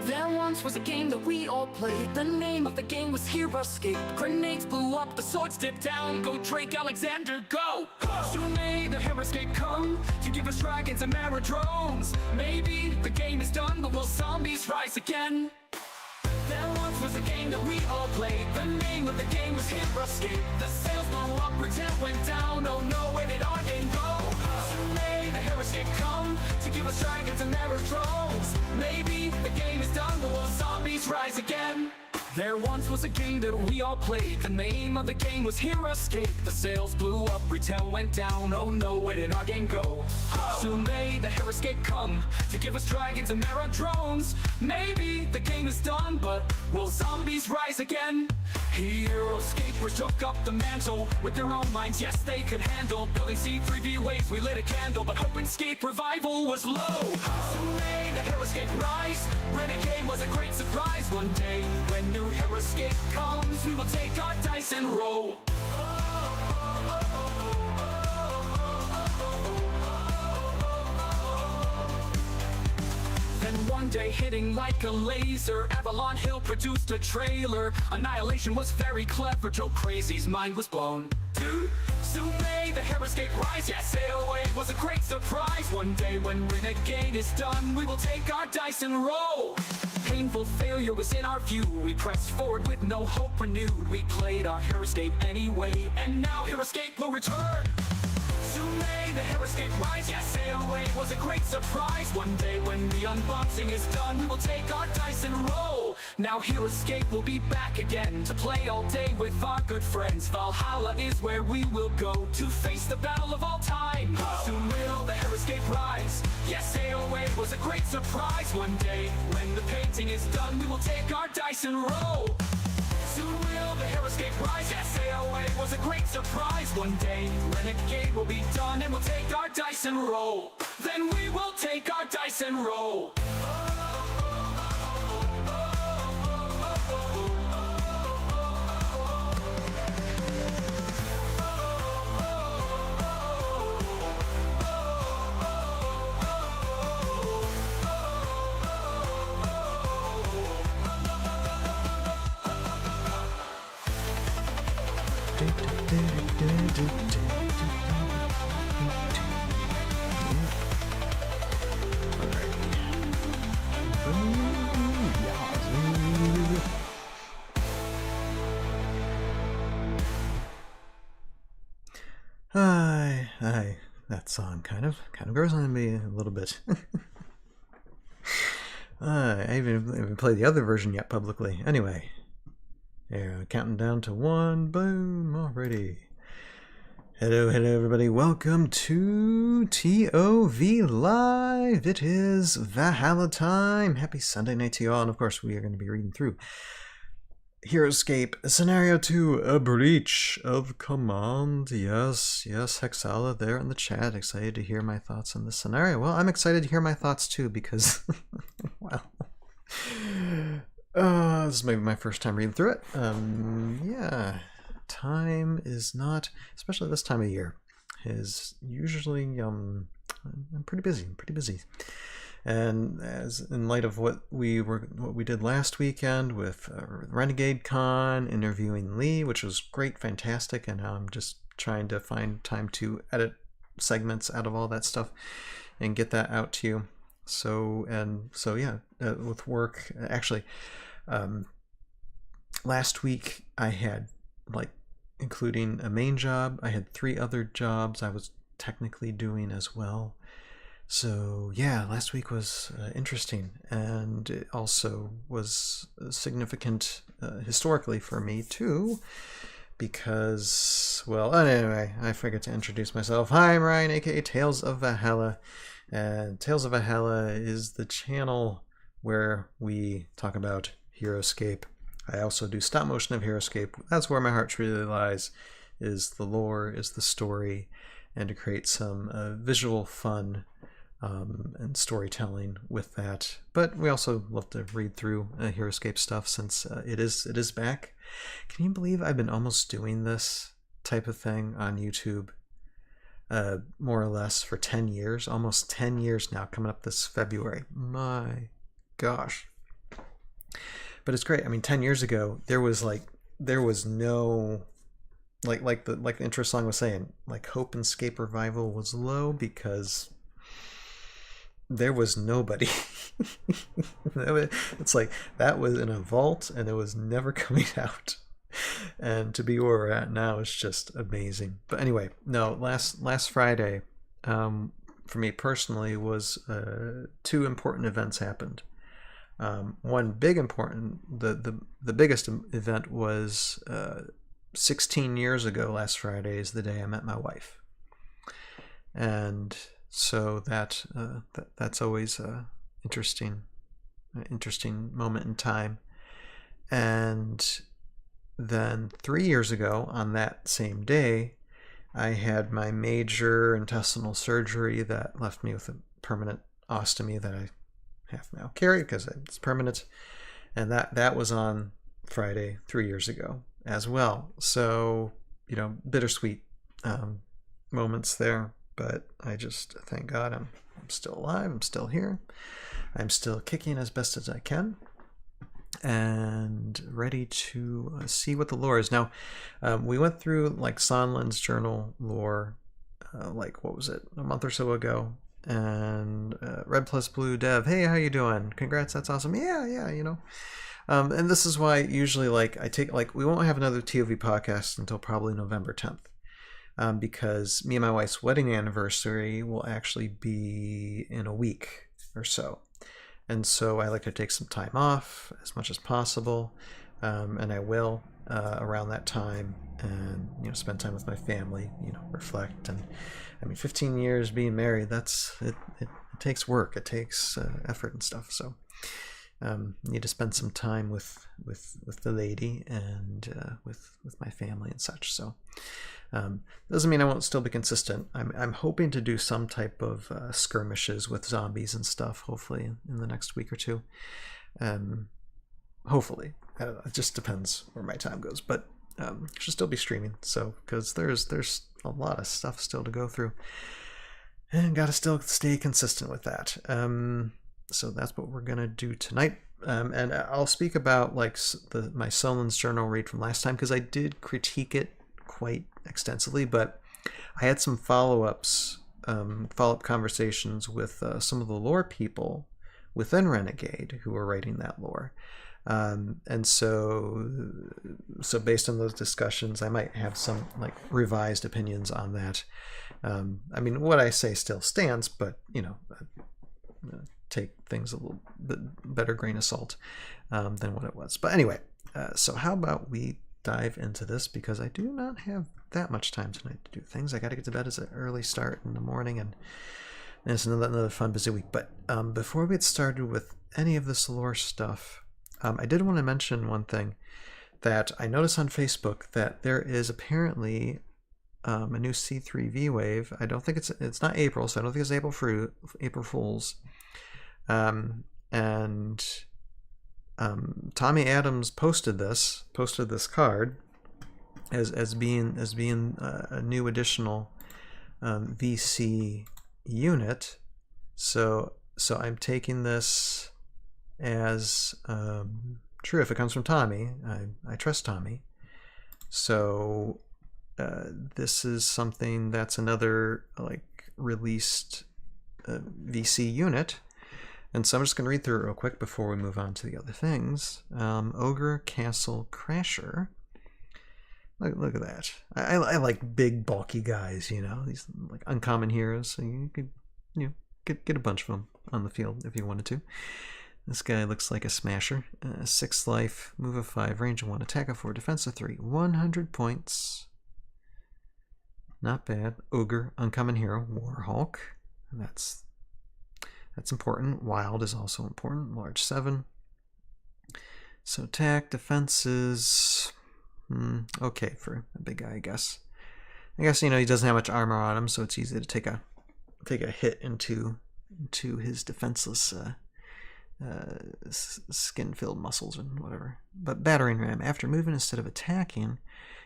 There once was a game that we all played. The name of the game was Heroscape. Grenades blew up, the swords dipped down. Go Drake Alexander, go! Soon may the Heroscape come to give us dragons and drones. Maybe the game is done, but will zombies rise again? There once was a game that we all played. The name of the game was Heroscape. The sails blew up, pretend went down. Oh no, where did our game go? Soon may the Heroscape come to give us dragons and drones. Maybe the game is done, but will zombies rise again? There once was a game that we all played. The name of the game was Heroscape. The sails blew up, retail went down. Oh no, where did our game go? Soon may the Heroscape come to give us dragons and drones. Maybe the game is done, but will zombies rise again? Heroscapers took up the mantle with their own minds, yes they could handle. Building C3V waves, we lit a candle, but Hope and Escape revival was low. Soon may the Heroscape rise. Renegade was a great surprise. One day when new Heroscape comes, we will take our dice and roll. Then one day, hitting like a laser, Avalon Hill produced a trailer. Annihilation was very clever, Joe Crazy's mind was blown. Dude, soon may the Heroscape rise. Yes, sail away was a great surprise. One day when Renegade is done, we will take our dice and roll. Painful failure was in our view. We pressed forward with no hope renewed. We played our Heroscape anyway, and now Heroscape will return. Soon may the Heroscape rise. Yes, sail away was a great surprise. One day when the unboxing is done, we will take our dice and roll. Now Heroscape will be back again to play all day with our good friends. Valhalla is where we will go to face the battle of all time. Soon will the Heroscape rise. Yes, sail away was a great surprise. One day when the painting is done, we will take our dice and roll. Soon will the Heroscape rise. Yes, sail away was a great surprise. One day Renegade will be done, and we'll take our dice and roll. Then we will take our dice and roll. Hi, that song kind of grows on me a little bit. I haven't played the other version yet publicly. Anyway, there, counting down to 1, boom, already. Hello everybody, welcome to ToV Live. It is Valhalla time. Happy Sunday night to you all, and of course we are going to be reading through Heroscape Scenario 2, A Breech of Command. Yes, Hexala there in the chat, excited to hear my thoughts on this scenario. Well, I'm excited to hear my thoughts too, because, well, this is maybe my first time reading through it. Yeah, time is not, especially this time of year, is usually, I'm pretty busy. And as in light of what we did last weekend with Renegade Con, interviewing Lee, which was great, fantastic, and now I'm just trying to find time to edit segments out of all that stuff and get that out to you. So yeah, with work, actually, last week I had, like, including a main job, I had 3 other jobs I was technically doing as well. So yeah, last week was interesting, and it also was significant historically for me too, because, well, anyway, I forget to introduce myself. Hi, I'm Ryan, aka Tales of Valhalla, and Tales of Valhalla is the channel where we talk about Heroscape. I also do stop motion of Heroscape. That's where my heart truly lies, is the lore, is the story, and to create some visual fun and storytelling with that. But we also love to read through Heroscape stuff, since it is back. Can you believe I've been almost doing this type of thing on YouTube more or less for 10 years, almost 10 years now, coming up this February. My gosh. But it's great. I mean, 10 years ago, there was no like the intro song was saying, like Hope and Escape Revival was low because there was nobody. It's like that was in a vault and it was never coming out. And to be where we're at now is just amazing. But anyway, no, last Friday, for me personally, was two important events happened. One big important, the biggest event was 16 years ago. Last Friday is the day I met my wife, and so that's always a interesting moment in time. And then 3 years ago, on that same day, I had my major intestinal surgery that left me with a permanent ostomy that I have now carried because it's permanent, and that was on Friday 3 years ago as well. So, you know, bittersweet moments there, but I just thank God I'm still alive. I'm still here. I'm still kicking as best as I can, and ready to see what the lore is. Now, we went through like Sonlen's journal lore, like what was it, a month or so ago, and Red Plus Blue Dev, hey, how you doing? Congrats, that's awesome. Yeah, you know. And this is why usually like I take like we won't have another ToV podcast until probably November 10th, because me and my wife's wedding anniversary will actually be in a week or so. And so I like to take some time off as much as possible, and I will around that time, and you know, spend time with my family, you know, reflect. And I mean, 15 years being married, it takes work, it takes effort and stuff. So need to spend some time with the lady and with my family and such. So doesn't mean I won't still be consistent. I'm hoping to do some type of skirmishes with zombies and stuff, hopefully in the next week or two. Hopefully, I don't know, it just depends where my time goes, but should still be streaming. So because there's a lot of stuff still to go through, and gotta still stay consistent with that. So that's what we're gonna do tonight. And I'll speak about like my Sonlen's journal read from last time, because I did critique it quite extensively, but I had some follow-up conversations with some of the lore people within Renegade who were writing that lore. And so based on those discussions, I might have some like revised opinions on that. I mean, what I say still stands, but you know, take things a little bit better grain of salt than what it was. But anyway, so how about we dive into this, because I do not have that much time tonight to do things. I got to get to bed as an early start in the morning, and it's another fun, busy week. But before we get started with any of this lore stuff, I did want to mention one thing that I noticed on Facebook, that there is apparently a new C3V wave. I don't think it's not April, so I don't think it's April Fools. And Tommy Adams posted this card as being a new additional VC unit. So I'm taking this as true. If it comes from Tommy, I trust Tommy. So this is something that's another like released VC unit. And so I'm just going to read through it real quick before we move on to the other things. Ogre Castle Crasher. Look at that. I like big, bulky guys, you know. These like uncommon heroes. So you could, you know, get a bunch of them on the field if you wanted to. This guy looks like a smasher. 6 life, move of 5, range of 1, attack of 4, defense of 3, 100 points. Not bad. Ogre, uncommon hero, Warhawk. That's important. Wild is also important. Large 7. So attack, defense is okay for a big guy, I guess. You know, he doesn't have much armor on him, so it's easy to take a hit into his defenseless skin-filled muscles and whatever. But battering ram. After moving instead of attacking,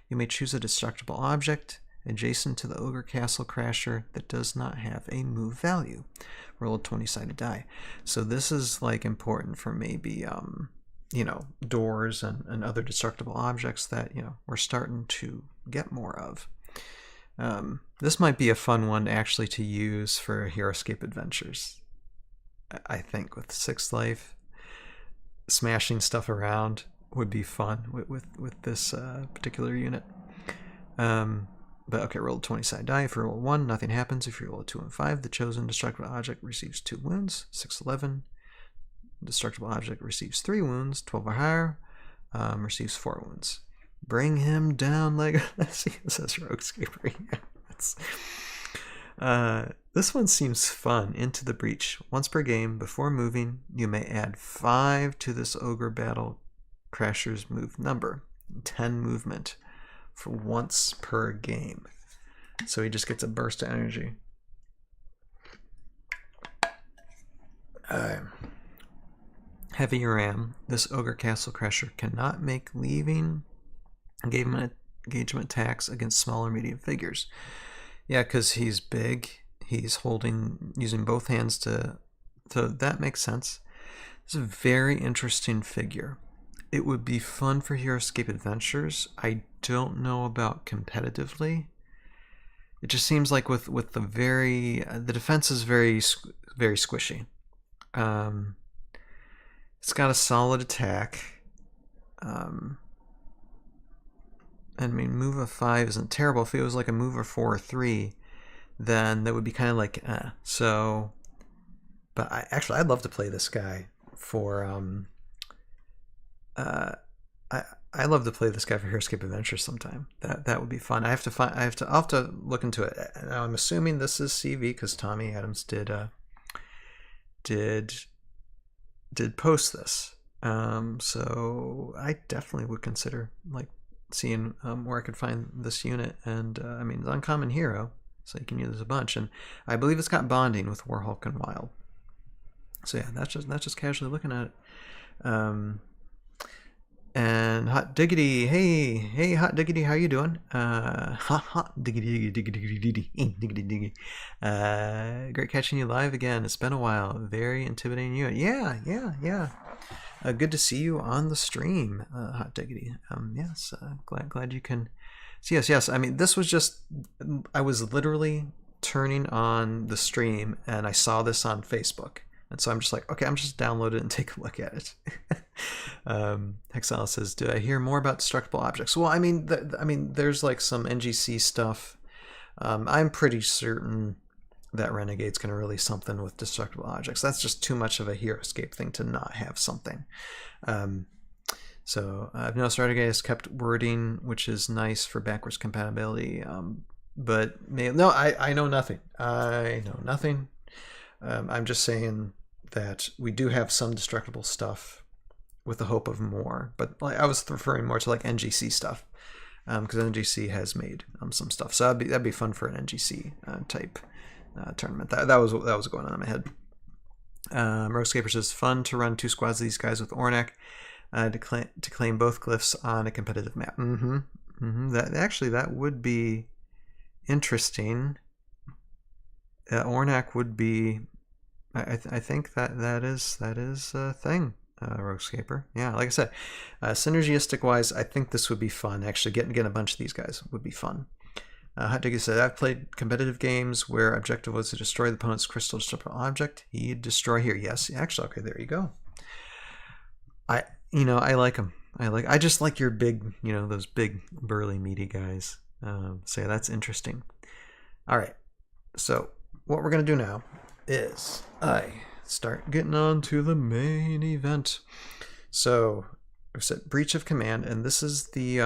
you may choose a destructible object adjacent to the Ogre Castle Crasher that does not have a move value. Roll a 20-sided die. So this is like important for maybe you know, doors and other destructible objects that, you know, we're starting to get more of. This might be a fun one actually to use for Heroscape adventures. I think with Sixth Life, smashing stuff around would be fun with this particular unit. But okay, roll a 20-sided die. If you roll a 1, nothing happens. If you roll a 2 and 5, the chosen destructible object receives 2 wounds. 6, 11. Destructible object receives 3 wounds. 12 or higher receives 4 wounds. Bring him down, Legacy. It says Roguescaper. This one seems fun. Into the Breach. Once per game, before moving, you may add 5 to this Ogre Battle Crasher's move number. 10 movement for once per game. So he just gets a burst of energy. Heavy Ram. This Ogre Castle Crasher cannot make leaving engagement attacks against small or medium figures. Yeah, because he's big. He's using both hands to... So that makes sense. It's a very interesting figure. It would be fun for Heroscape Adventures. I don't know about competitively. It just seems like with the defense is very squishy. It's got a solid attack. I mean, move of 5 isn't terrible. If it was like a move of 4 or 3, then that would be kind of like so. But I'd love to play this guy for I love to play this guy for Heroscape Adventures sometime. That would be fun. I'll have to look into it. Now I'm assuming this is CV because Tommy Adams did post this. So I definitely would consider like seeing where I could find this unit. And I mean, it's Uncommon Hero, so you can use this a bunch. And I believe it's got bonding with Warhawk and Wild. So yeah, that's just casually looking at it. And Hot Diggity, hey Hot Diggity, how you doing? Hot Diggity, diggity. Great catching you live again. It's been a while. Very intimidating you. Yeah. Good to see you on the stream, Hot Diggity. Yes, glad you can. So yes. I mean, this was just, I was literally turning on the stream and I saw this on Facebook. And so I'm just like, okay, I'm just download it and take a look at it. Hexala says, "Do I hear more about destructible objects?" Well, I mean, there's like some NGC stuff. I'm pretty certain that Renegade's going to release something with destructible objects. That's just too much of a Heroscape thing to not have something. So I've noticed Renegade has kept wording, which is nice for backwards compatibility. But I know nothing. I know nothing. I'm just saying that we do have some destructible stuff with the hope of more, but like I was referring more to like NGC stuff, because NGC has made some stuff, so that'd be fun for an NGC type tournament. That was going on in my head. Roguescaper says, fun to run 2 squads of these guys with Ornak to claim both glyphs on a competitive map. That would be interesting. Ornak would be. I think that is a thing, Roguescaper. Yeah, like I said, synergistic wise, I think this would be fun. Actually, getting a bunch of these guys would be fun. Hot Diggy said, I've played competitive games where objective was to destroy the opponent's crystal destructible object. He'd destroy here. Yes, actually, okay, there you go. I like him. I just like your big, those big burly meaty guys. So yeah, that's interesting. All right, so what we're gonna do now is I start getting on to the main event. So I said Breech of Command, and this is the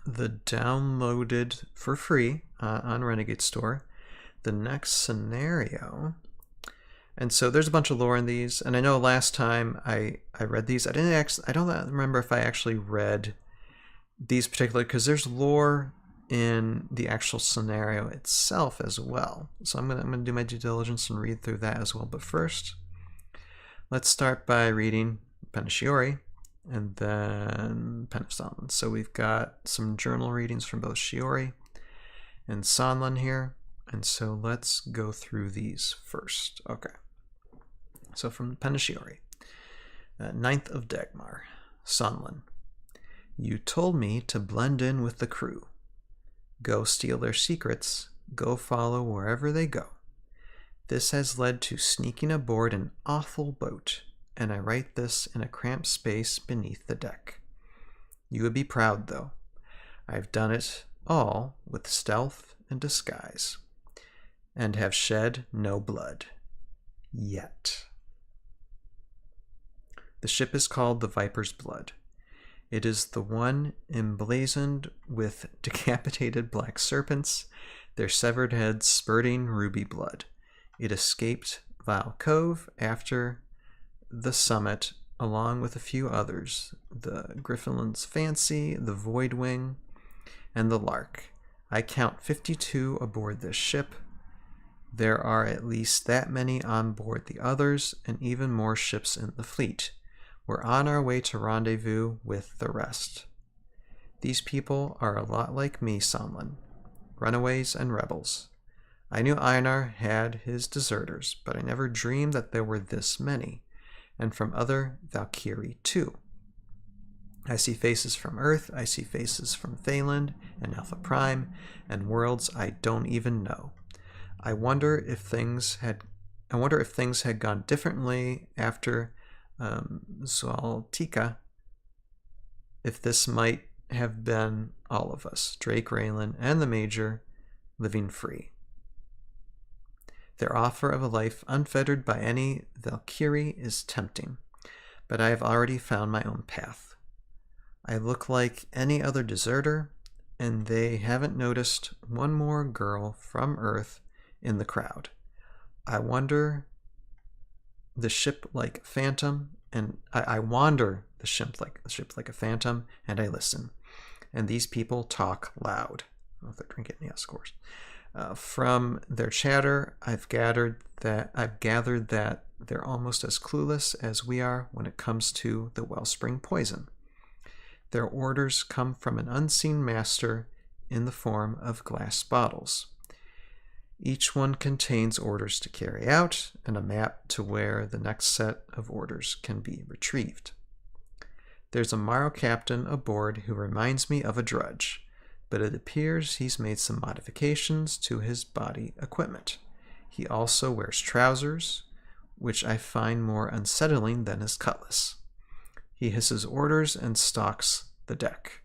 downloaded for free on Renegade Store, the next scenario. And so there's a bunch of lore in these, and I know last time I read these, I don't remember if I actually read these particular, because there's lore in the actual scenario itself as well. So I'm gonna do my due diligence and read through that as well. But first, let's start by reading Pen of Shiori and then Pen of Sonlen. So we've got some journal readings from both Shiori and Sonlen here. And so let's go through these first. Okay. So from Pen of Shiori. 9th of Dagmar, Sonlen. You told me to blend in with the crew. Go steal their secrets, go follow wherever they go. This has led to sneaking aboard an awful boat, and I write this in a cramped space beneath the deck. You would be proud, though. I've done it all with stealth and disguise, and have shed no blood. Yet. The ship is called the Viper's Blood. It is the one emblazoned with decapitated black serpents, their severed heads spurting ruby blood. It escaped Vile Cove after the summit, along with a few others, the Griffin's Fancy, the Void Wing, and the Lark. I count 52 aboard this ship. There are at least that many on board the others, and even more ships in the fleet. We're on our way to rendezvous with the rest. These people are a lot like me, Sonlen. Runaways and rebels. I knew Einar had his deserters, but I never dreamed that there were this many, and from other Valkyrie too. I see faces from Earth, I see faces from Thayland and Alpha Prime, and worlds I don't even know. I wonder if things had gone differently after Zaltika, if this might have been all of us, Drake, Raylan, and the Major, living free. Their offer of a life unfettered by any Valkyrie is tempting, but I have already found my own path. I look like any other deserter, and they haven't noticed one more girl from Earth in the crowd. I wander the ship like a phantom, and I wander the ship like a phantom, and I listen. And these people talk loud. I don't know if they're drinking. Yes, of course. From their chatter, I've gathered that they're almost as clueless as we are when it comes to the wellspring poison. Their orders come from an unseen master in the form of glass bottles. Each one contains orders to carry out and a map to where the next set of orders can be retrieved. There's a Morrow captain aboard who reminds me of a drudge, but it appears he's made some modifications to his body equipment. He also wears trousers, which I find more unsettling than his cutlass. He hisses orders and stalks the deck.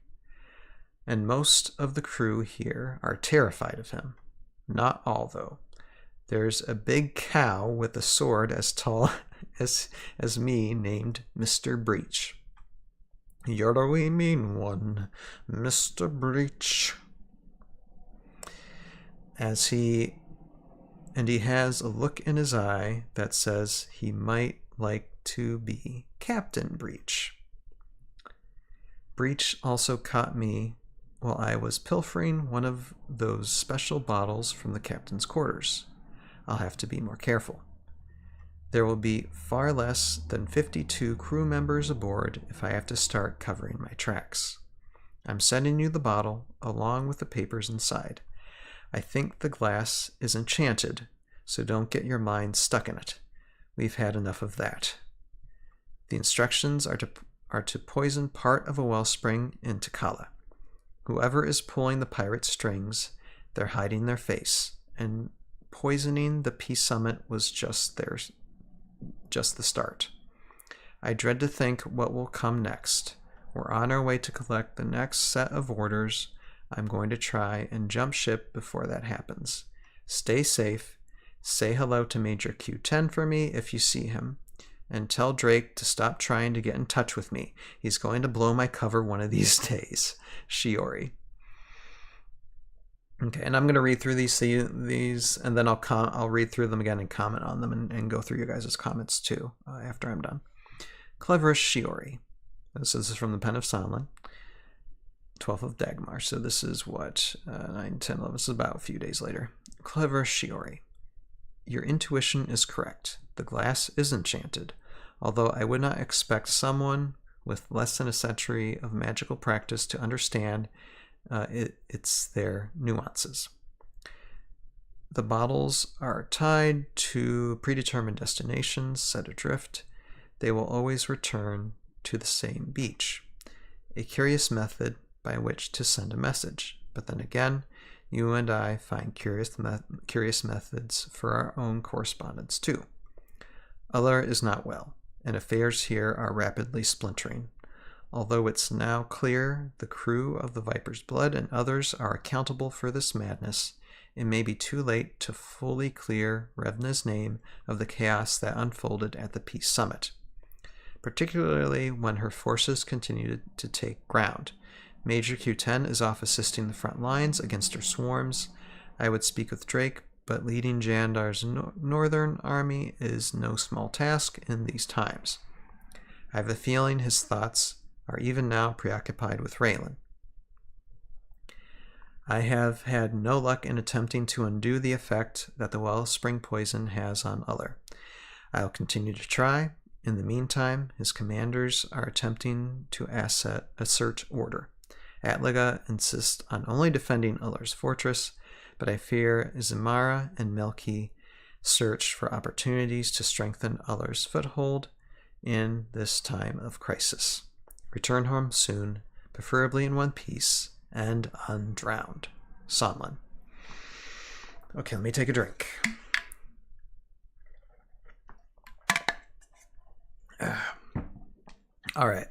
And most of the crew here are terrified of him. Not all, though. There's a big cow with a sword as tall as me named Mr. Breech. You're a wee mean one, Mr. Breech. He has a look in his eye that says he might like to be Captain Breech. Breech also caught me while I was pilfering one of those special bottles from the captain's quarters. I'll have to be more careful. There will be far less than 52 crew members aboard if I have to start covering my tracks. I'm sending you the bottle along with the papers inside. I think the glass is enchanted, so don't get your mind stuck in it. We've had enough of that. The instructions are to poison part of a wellspring in Takala. Whoever is pulling the pirate strings, they're hiding their face, and poisoning the Peace Summit was just the start. I dread to think what will come next. We're on our way to collect the next set of orders. I'm going to try and jump ship before that happens. Stay safe. Say hello to Major Q10 for me if you see him. And tell Drake to stop trying to get in touch with me. He's going to blow my cover one of these days. Shiori. Okay, and I'm going to read through these, and then I'll read through them again and comment on them and go through your guys' comments too after I'm done. Cleverest Shiori. This is from the pen of Sonlen. 12th of Dagmar. So this is what? 9, 10, 11. This is about a few days later. Cleverest Shiori. Your intuition is correct. The glass is enchanted, although I would not expect someone with less than a century of magical practice to understand it's their nuances. The bottles are tied to predetermined destinations set adrift. they will always return to the same beach. A curious method by which to send a message. But then again, you and I find curious methods for our own correspondence too. Uller is not well, and affairs here are rapidly splintering. Although it's now clear the crew of the Viper's Blood and others are accountable for this madness, it may be too late to fully clear Revna's name of the chaos that unfolded at the Peace Summit, particularly when her forces continue to take ground. Major Q10 is off assisting the front lines against her swarms. I would speak with Drake, but leading Jandar's northern army is no small task in these times. I have a feeling his thoughts are even now preoccupied with Raylan. I have had no luck in attempting to undo the effect that the wellspring poison has on Uller. I'll continue to try. In the meantime, his commanders are attempting to assert order. Atlaga insists on only defending Uller's fortress, but I fear Izamara and Melki search for opportunities to strengthen Uller's foothold in this time of crisis. Return home soon, preferably in one piece and undrowned. Sonlen. Okay, let me take a drink. All right.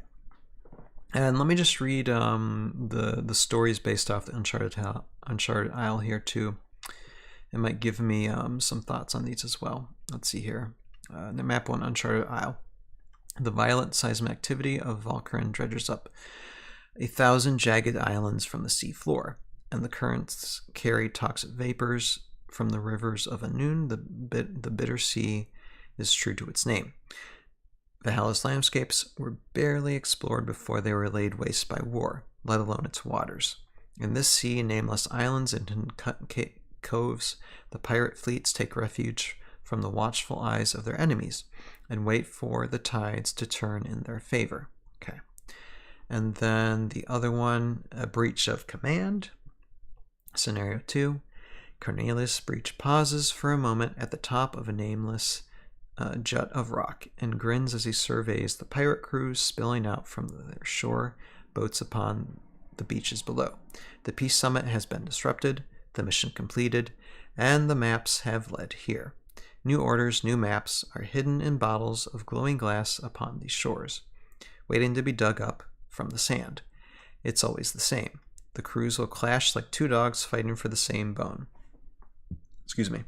And let me just read the stories based off the Uncharted Isle here too. It might give me some thoughts on these as well. Let's see here. The map 1, Uncharted Isle. The violent seismic activity of Valkyrin dredges up 1,000 jagged islands from the sea floor, and the currents carry toxic vapors from the rivers of Anun. The bitter sea is true to its name. Valhalla's landscapes were barely explored before they were laid waste by war, let alone its waters. In this sea, nameless islands and hidden coves, the pirate fleets take refuge from the watchful eyes of their enemies and wait for the tides to turn in their favor. Okay. And then the other one, a Breech of Command. Scenario 2. Cornelius Breech pauses for a moment at the top of a nameless jut of rock and grins as he surveys the pirate crews spilling out from their shore boats upon the beaches below. The Peace Summit has been disrupted, the mission completed, and the maps have led here. New orders, new maps are hidden in bottles of glowing glass upon these shores, waiting to be dug up from the sand. It's always the same. The crews will clash like two dogs fighting for the same bone. Excuse me.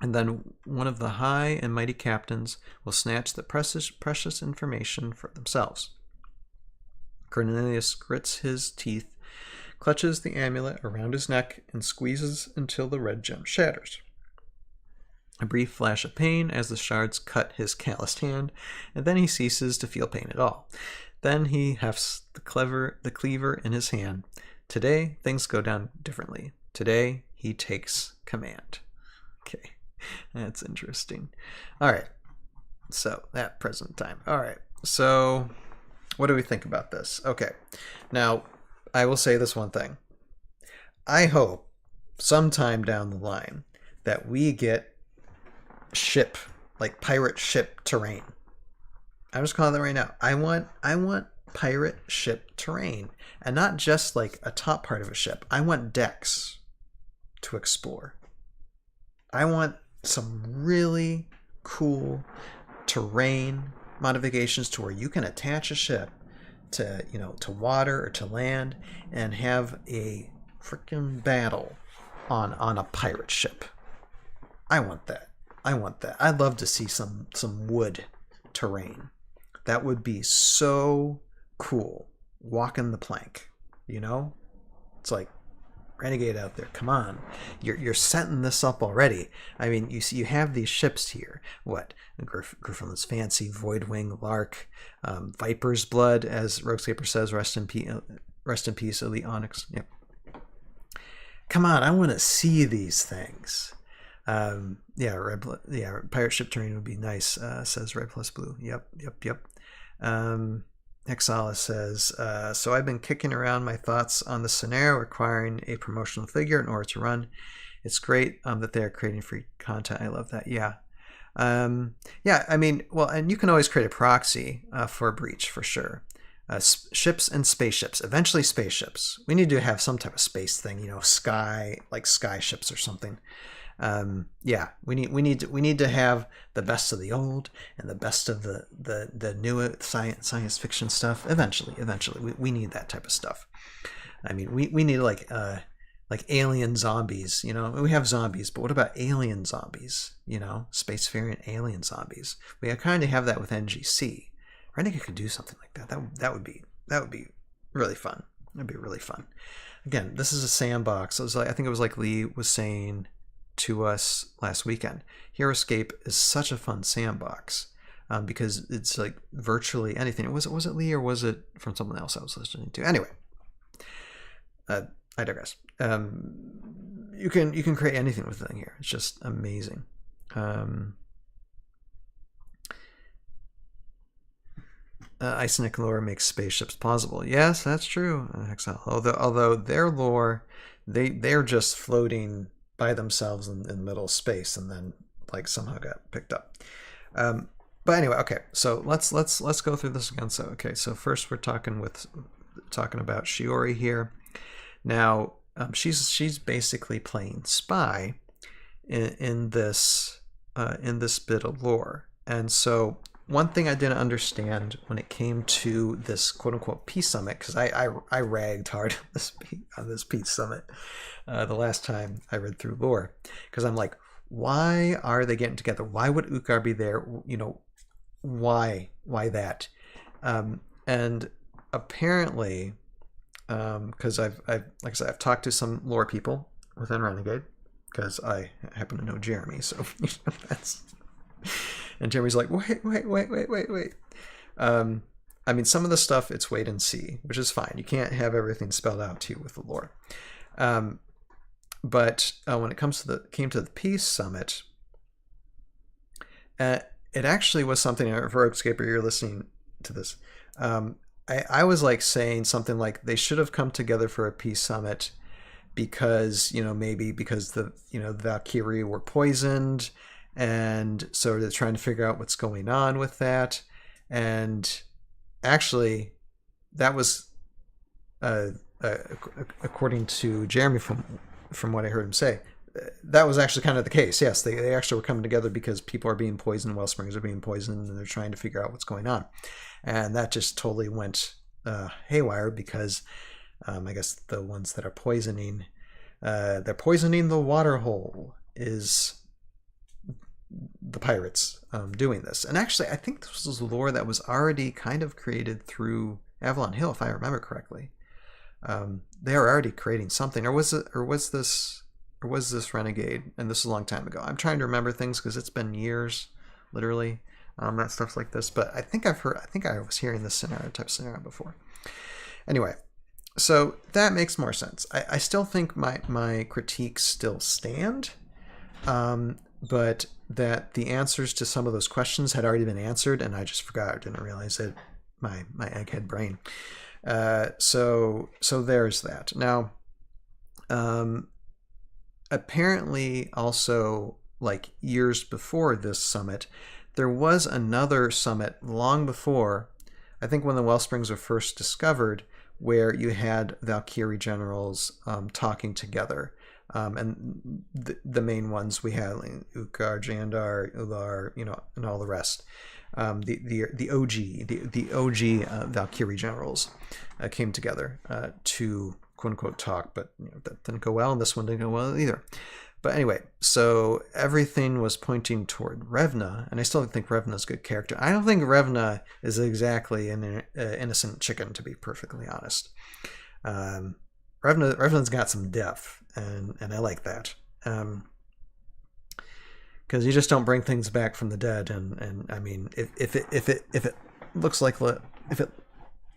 And then one of the high and mighty captains will snatch the precious information for themselves. Cornelius grits his teeth, clutches the amulet around his neck, and squeezes until the red gem shatters. A brief flash of pain as the shards cut his calloused hand, and then he ceases to feel pain at all. Then he hefts the cleaver in his hand. Today, things go down differently. Today, he takes command. Okay. That's interesting. All right. So, that present time. All right. So, what do we think about this? Okay. Now, I will say this one thing. I hope sometime down the line that we get ship, like pirate ship terrain. I'm just calling that right now. I want pirate ship terrain. And not just like a top part of a ship. I want decks to explore. I want some really cool terrain modifications to where you can attach a ship to, to water or to land and have a freaking battle on a pirate ship. I want that. I'd love to see some wood terrain. That would be so cool. Walking the plank, It's like Renegade out there, come on. You're setting this up already. I mean, you have these ships here. What? Griffin's Fancy, Voidwing, Lark, Viper's Blood, as Roguescaper says, rest in peace, Elite Onyx. Yep. Come on, I want to see these things. Pirate ship terrain would be nice, says Red Plus Blue. Yep. Hexala says, so I've been kicking around my thoughts on the scenario requiring a promotional figure in order to run. It's great that they are creating free content. I love that. Yeah. Yeah, I mean, well, and you can always create a proxy for Breach for sure. Ships and spaceships. Eventually, spaceships. We need to have some type of space thing, you know, sky like sky ships or something. Yeah, we need to have the best of the old and the best of the new science fiction stuff. Eventually, we need that type of stuff. I mean, we need like alien zombies. You know, we have zombies, but what about alien zombies? You know, spacefaring alien zombies. We kind of have that with NGC. Renegade could do something like that. That would be really fun. That'd be really fun. Again, this is a sandbox. It was like, I think it was like Lee was saying to us last weekend. Heroscape is such a fun sandbox because it's like virtually anything. Was it Lee or was it from someone else I was listening to? Anyway, I digress. You can create anything with the thing here. It's just amazing. Icenic lore makes spaceships plausible. Yes, that's true. Excel. Although their lore, they're just floating by themselves in the middle of space, and then like somehow got picked up. But anyway, okay. So let's go through this again. So okay. So first we're talking about Shiori here. Now she's basically playing spy in this bit of lore, and so. One thing I didn't understand when it came to this quote-unquote peace summit, because I ragged hard on this peace summit the last time I read through lore, because I'm like, why are they getting together? Why would Ukkar be there? You know, why that? And apparently, because like I said, I've talked to some lore people within Renegade, because I happen to know Jeremy, so that's. And Jeremy's like, wait. I mean, some of the stuff, it's wait and see, which is fine. You can't have everything spelled out to you with the lore. But when it came to the Peace Summit, it actually was something, for Escaper, you're listening to this. I was like saying something like they should have come together for a Peace Summit because, you know, maybe because the Valkyrie were poisoned. And so they're trying to figure out what's going on with that. And actually, that was, according to Jeremy, from what I heard him say, that was actually kind of the case. Yes, they actually were coming together because people are being poisoned, Wellsprings are being poisoned, and they're trying to figure out what's going on. And that just totally went haywire because I guess the ones that are poisoning, they're poisoning the water hole is the pirates doing this. And actually, I think this was lore that was already kind of created through Avalon Hill, if I remember correctly. They were already creating something, or was this Renegade? And this is a long time ago. I'm trying to remember things because it's been years, literally. That stuff's like this, but I think I was hearing this type of scenario before. Anyway, so that makes more sense. I still think my critiques still stand. But that the answers to some of those questions had already been answered, and I just forgot. I didn't realize it. My egghead brain. So there's that. Now, apparently, also like years before this summit, there was another summit long before. I think when the Wellsprings were first discovered, where you had Valkyrie generals talking together. And the main ones we had, like Ukkar, Jandar, Ular, you know, and all the rest. The OG Valkyrie generals came together to quote unquote talk, but you know, that didn't go well, and this one didn't go well either. But anyway, so everything was pointing toward Revna, and I still think Revna's a good character. I don't think Revna is exactly an innocent chicken, to be perfectly honest. Revna's got some depth, and I like that. Because you just don't bring things back from the dead, and I mean, if it looks like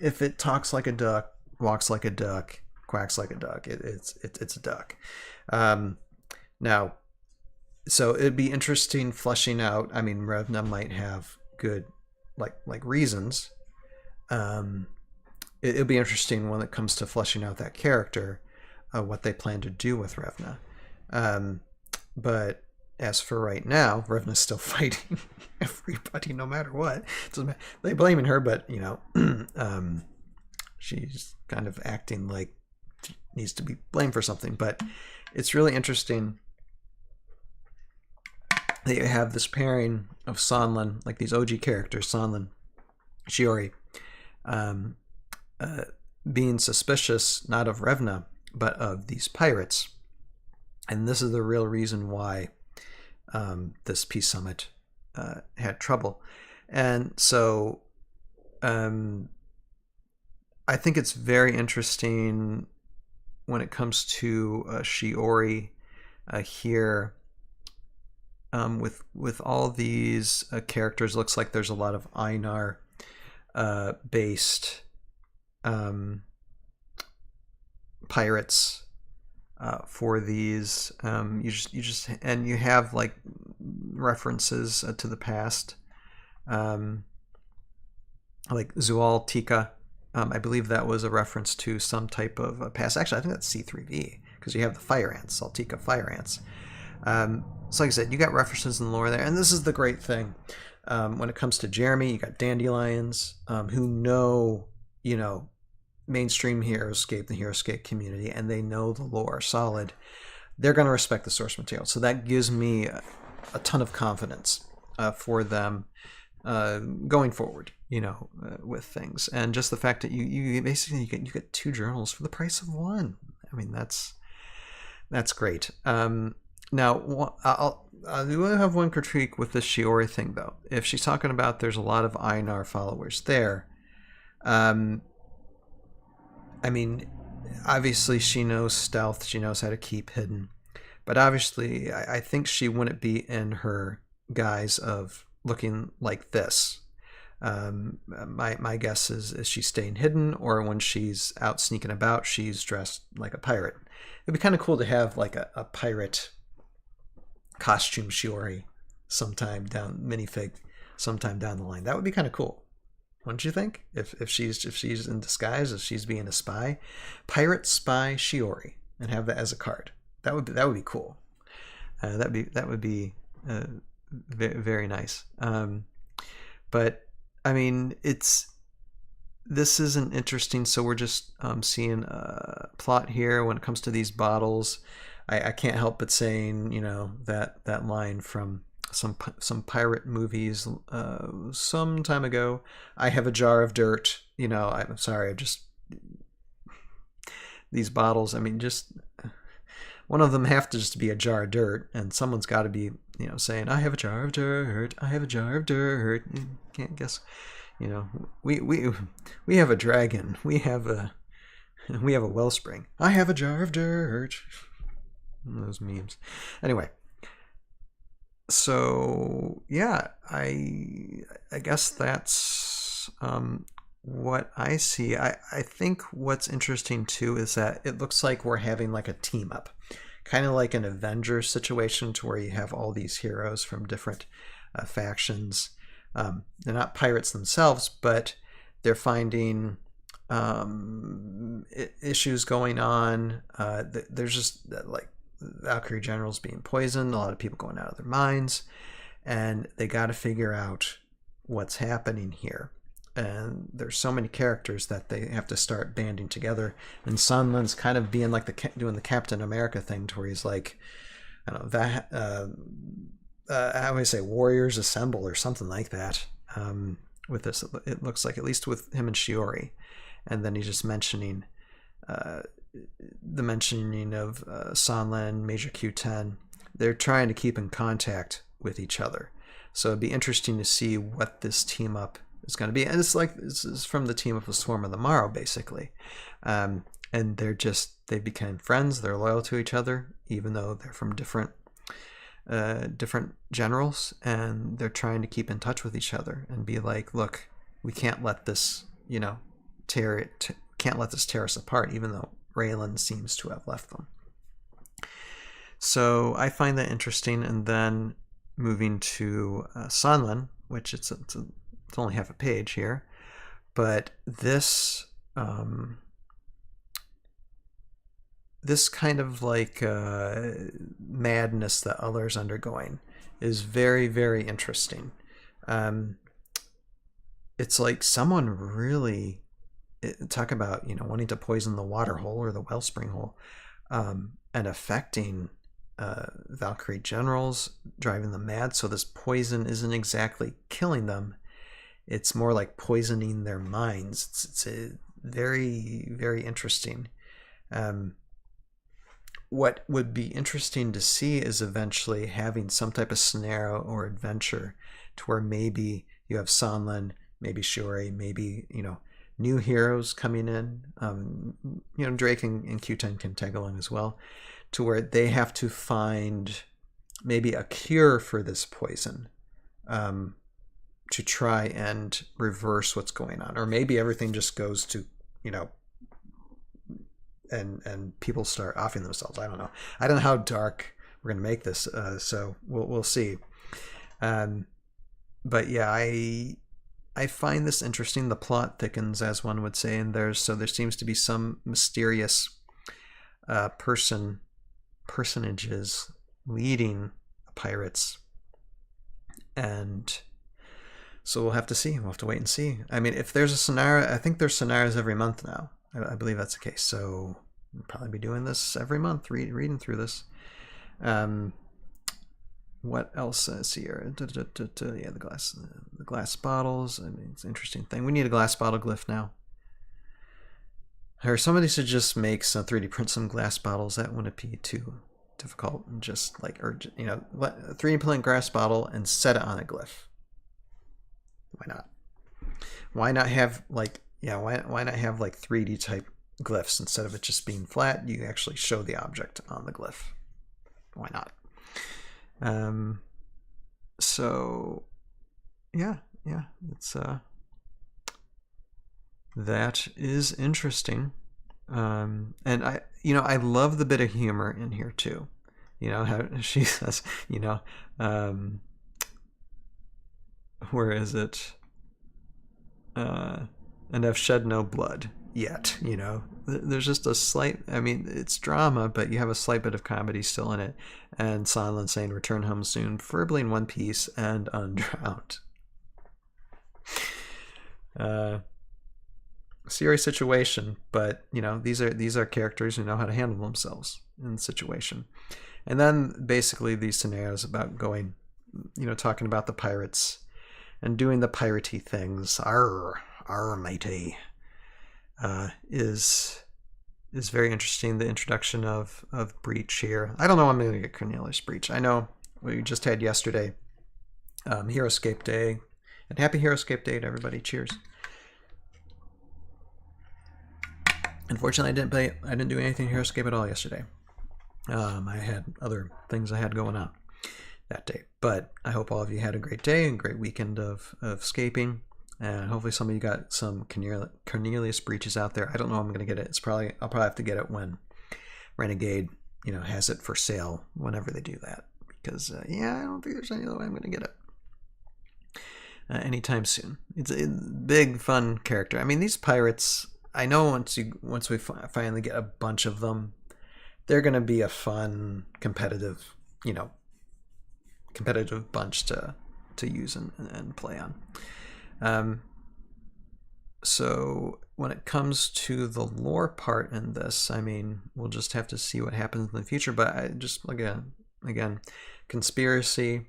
if it talks like a duck, walks like a duck, quacks like a duck, it's a duck. Now, so it'd be interesting fleshing out. I mean, Revna might have good like reasons. It'll be interesting when it comes to fleshing out that character, what they plan to do with Revna. But as for right now, Revna's still fighting everybody no matter what. They blaming her, but you know, she's kind of acting like she needs to be blamed for something. But it's really interesting that you have this pairing of Sonlen, like these OG characters, Sonlen, Shiori, being suspicious not of Revna, but of these pirates. And this is the real reason why this peace summit had trouble. And so I think it's very interesting when it comes to Shiori here. With all these characters, looks like there's a lot of Einar based pirates for these. You just and you have like references to the past, like Zual Tika. I believe that was a reference to some type of past. Actually, I think that's C3V because you have the fire ants, Saltika fire ants. So like I said, you got references in the lore there, and this is the great thing. When it comes to Jeremy, you got dandelions who know, you know, mainstream Heroscape, the Heroscape community, and they know the lore solid. They're going to respect the source material. So that gives me a ton of confidence for them going forward, you know, with things. And just the fact that you basically you get 2 journals for the price of 1. I mean, that's great. Now, I do have one critique with this Shiori thing, though. If she's talking about there's a lot of Einar followers there, I mean, obviously she knows stealth, she knows how to keep hidden, but obviously I think she wouldn't be in her guise of looking like this. My guess is she's staying hidden, or when she's out sneaking about, she's dressed like a pirate. It'd be kind of cool to have like a pirate costume Shiori minifig sometime down the line. That would be kind of cool, wouldn't you think? If she's in disguise, if she's being a spy, pirate spy Shiori, and have that as a card. That would be cool. That would be very, very nice. But I mean, this isn't interesting. So we're just seeing a plot here when it comes to these bottles. I can't help but saying, you know, that line from some pirate movies some time ago. I have a jar of dirt. You know, I'm sorry. These bottles. I mean, just one of them have to just be a jar of dirt, and someone's got to be, you know, saying, "I have a jar of dirt. I have a jar of dirt." You can't guess. You know, we have a dragon. We have a wellspring. I have a jar of dirt. Those memes. Anyway, so yeah, I guess that's what I see. I think what's interesting too is that it looks like we're having like a team up, kind of like an Avengers situation, to where you have all these heroes from different factions. They're not pirates themselves, but they're finding issues going on. There's just like Valkyrie generals being poisoned, a lot of people going out of their minds, and they got to figure out what's happening here. And there's so many characters that they have to start banding together. And Sonlen's kind of being like doing the Captain America thing, to where he's like, I don't know, that how would I say, warriors assemble or something like that. With this, it looks like, at least with him and Shiori, and then he's just mentioning the mentioning of Sonlen, Major Q10. They're trying to keep in contact with each other, so it'd be interesting to see what this team up is going to be. And it's like, this is from the team up of Swarm of the Morrow, basically, and they became friends. They're loyal to each other, even though they're from different generals, and they're trying to keep in touch with each other and be like, look, we can't let this, you know, can't let this tear us apart, even though Raylan seems to have left them. So I find that interesting. And then moving to Sonlen, which it's only half a page here, but this this kind of like madness that Uller's undergoing is very, very interesting. It's like someone really talk about, you know, wanting to poison the water hole or the wellspring hole, and affecting Valkyrie generals, driving them mad. So this poison isn't exactly killing them. It's more like poisoning their minds. It's a very, very interesting. What would be interesting to see is eventually having some type of scenario or adventure to where maybe you have Sonlen, maybe Shiori, maybe, you know, new heroes coming in. You know, Drake and Q10 can tag along as well, to where they have to find maybe a cure for this poison, to try and reverse what's going on. Or maybe everything just goes to, you know, and people start offing themselves. I don't know. I don't know how dark we're going to make this, so we'll see. But yeah, I find this interesting. The plot thickens, as one would say, and there seems to be some mysterious personages leading pirates, and so we'll have to see. We'll have to wait and see. I mean, if there's a scenario, I think there's scenarios every month now. I believe that's the case. So we'll probably be doing this every month, reading through this. What else is here? Yeah, the glass bottles. I mean, it's an interesting thing. We need a glass bottle glyph now. Or somebody should just make some 3D print some glass bottles. That wouldn't be too difficult. And just like, or you know, 3D print glass bottle and set it on a glyph. Why not? Why not have like, yeah, why not have like 3D type glyphs instead of it just being flat? You actually show the object on the glyph. Why not? So yeah, it's that is interesting. And I love the bit of humor in here too. You know how she says, you know, where is it? And I've shed no blood yet, you know. There's just a slight, I mean, it's drama, but you have a slight bit of comedy still in it. And Sonlen saying, return home soon, preferably in one piece and undrowned. Serious situation, but, you know, these are characters who know how to handle themselves in the situation. And then basically these scenarios about going, you know, talking about the pirates and doing the piratey things, arr matey, is very interesting. The introduction of Breech here. I don't know when I'm going to get Cornelius Breech. I know we just had yesterday Heroscape Day, and happy Heroscape Day to everybody. Cheers. Unfortunately, I didn't do anything Heroscape at all yesterday. I had other things I had going on that day, but I hope all of you had a great day and great weekend of scaping, and hopefully some of you got some Cornelius Breeches out there. I don't know when I'm going to get it. I'll probably have to get it when Renegade, you know, has it for sale whenever they do that, because yeah, I don't think there's any other way I'm going to get it anytime soon. It's a big fun character. I mean, these pirates, I know once we finally get a bunch of them, they're going to be a fun competitive bunch to use and play on. So when it comes to the lore part in this, I mean, we'll just have to see what happens in the future. But I just again, conspiracy.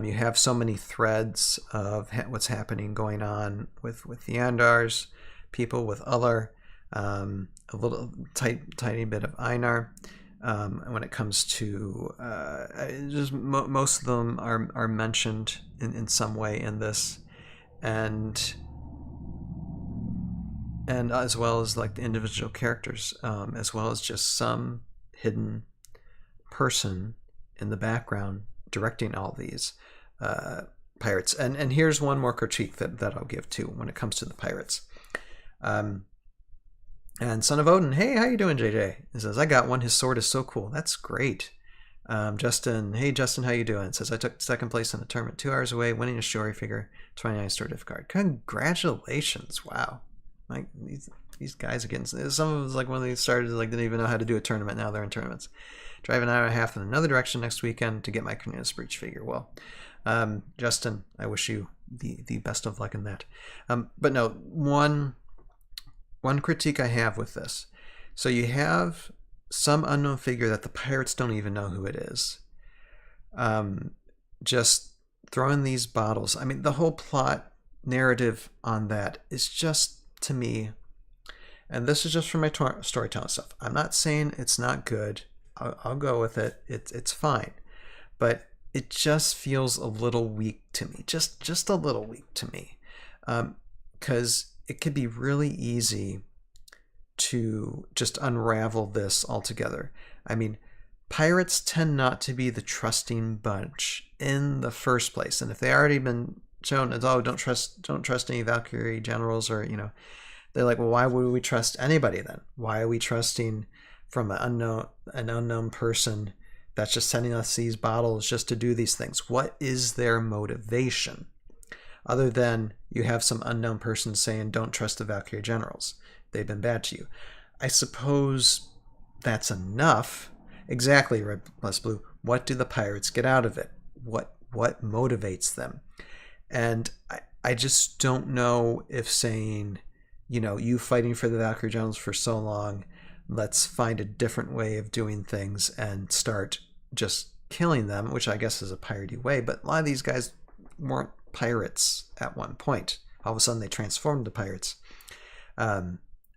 You have so many threads of what's happening going on with the Andars, people with Uller, a little tiny bit of Einar. When it comes to just most of them are mentioned in some way in this, and as well as like the individual characters, as well as just some hidden person in the background directing all these pirates. And here's one more critique that I'll give too when it comes to the pirates. And Son of Odin, hey, how you doing, JJ? He says, I got one. His sword is so cool. That's great. Justin, hey, Justin, how you doing? It says, I took second place in the tournament 2 hours away, winning a Shiori figure, 29 star diff card. Congratulations. Wow. Like, these guys are getting, some of us, like when they started, like didn't even know how to do a tournament. Now they're in tournaments. Drive an hour and a half in another direction next weekend to get my Cornelius Breach figure. Well, Justin, I wish you the best of luck in that. But no, one critique I have with this. So you have some unknown figure that the pirates don't even know who it is. Just throwing these bottles. I mean, the whole plot narrative on that is just, to me, and this is just for my storytelling stuff. I'm not saying it's not good. I'll go with it. It's fine. But it just feels a little weak to me. Just a little weak to me. Because it could be really easy to just unravel this altogether. I mean, pirates tend not to be the trusting bunch in the first place. And if they already been shown as, oh, don't trust any Valkyrie generals, or, you know, they're like, well, why would we trust anybody then? Why are we trusting from an unknown person that's just sending us these bottles just to do these things? What is their motivation? Other than you have some unknown person saying, don't trust the Valkyrie generals. They've been bad to you. I suppose that's enough. Exactly, Red plus Blue. What do the pirates get out of it? What motivates them? And I just don't know if saying, you know, you fighting for the Valkyrie generals for so long, let's find a different way of doing things and start just killing them, which I guess is a piratey way. But a lot of these guys weren't pirates at one point. All of a sudden they transformed to pirates.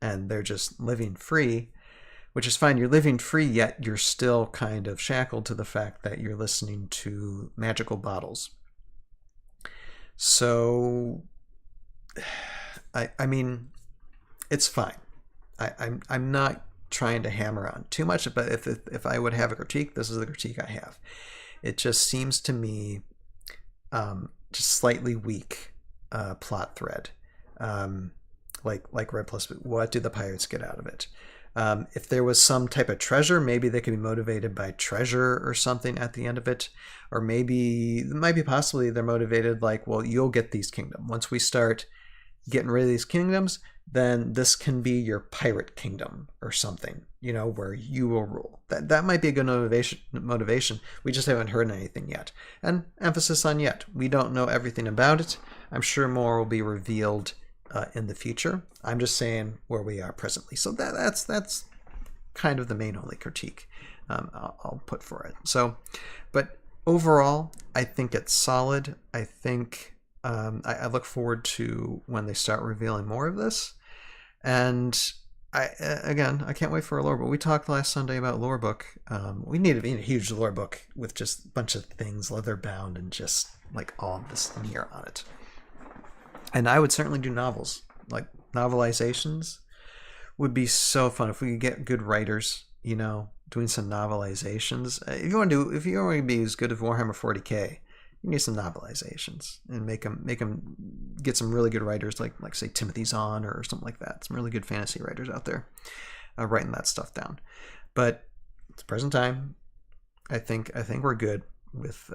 And they're just living free, which is fine. You're living free, yet you're still kind of shackled to the fact that you're listening to magical bottles. So, I mean, it's fine. I'm not trying to hammer on too much, but if I would have a critique, this is the critique I have. It just seems to me just slightly weak plot thread. Like Red plus Blue. What do the pirates get out of it? If there was some type of treasure, maybe they could be motivated by treasure or something at the end of it. Or maybe possibly they're motivated like, well, you'll get these kingdoms. Once we start getting rid of these kingdoms, then this can be your pirate kingdom or something, you know, where you will rule. That might be a good motivation. We just haven't heard anything yet. And emphasis on yet. We don't know everything about it. I'm sure more will be revealed in the future. I'm just saying where we are presently. So that's kind of the main only critique I'll put for it. So, but overall, I think it's solid. I think I look forward to when they start revealing more of this. And I can't wait for a lore book. We talked last Sunday about lore book. We need a huge lore book with just a bunch of things leather bound and just like all of this near on it. And I would certainly do novels. Like novelizations would be so fun if we could get good writers, you know, doing some novelizations. If you want to be as good as Warhammer 40k, you need some novelizations and make them get some really good writers like say Timothy Zahn or something like that. Some really good fantasy writers out there writing that stuff down. But at the present time, I think we're good with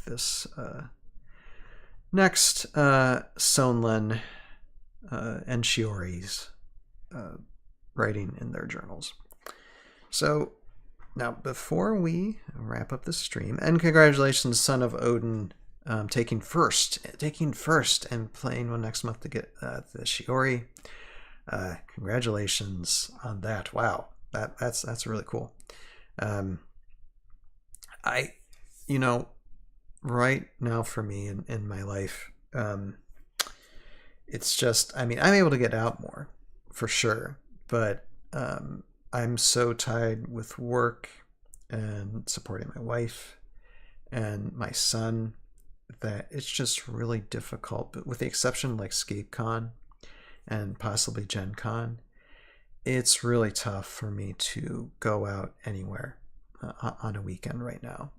this next Sonlen and Shiori's writing in their journals. So now, before we wrap up the stream, and congratulations, Son of Odin, taking first and playing one next month to get the Shiori. Congratulations on that! Wow, that's really cool. Right now for me in my life, it's just, I mean, I'm able to get out more for sure, but I'm so tied with work and supporting my wife and my son that it's just really difficult. But with the exception like ScapeCon and possibly Gen Con, it's really tough for me to go out anywhere on a weekend right now.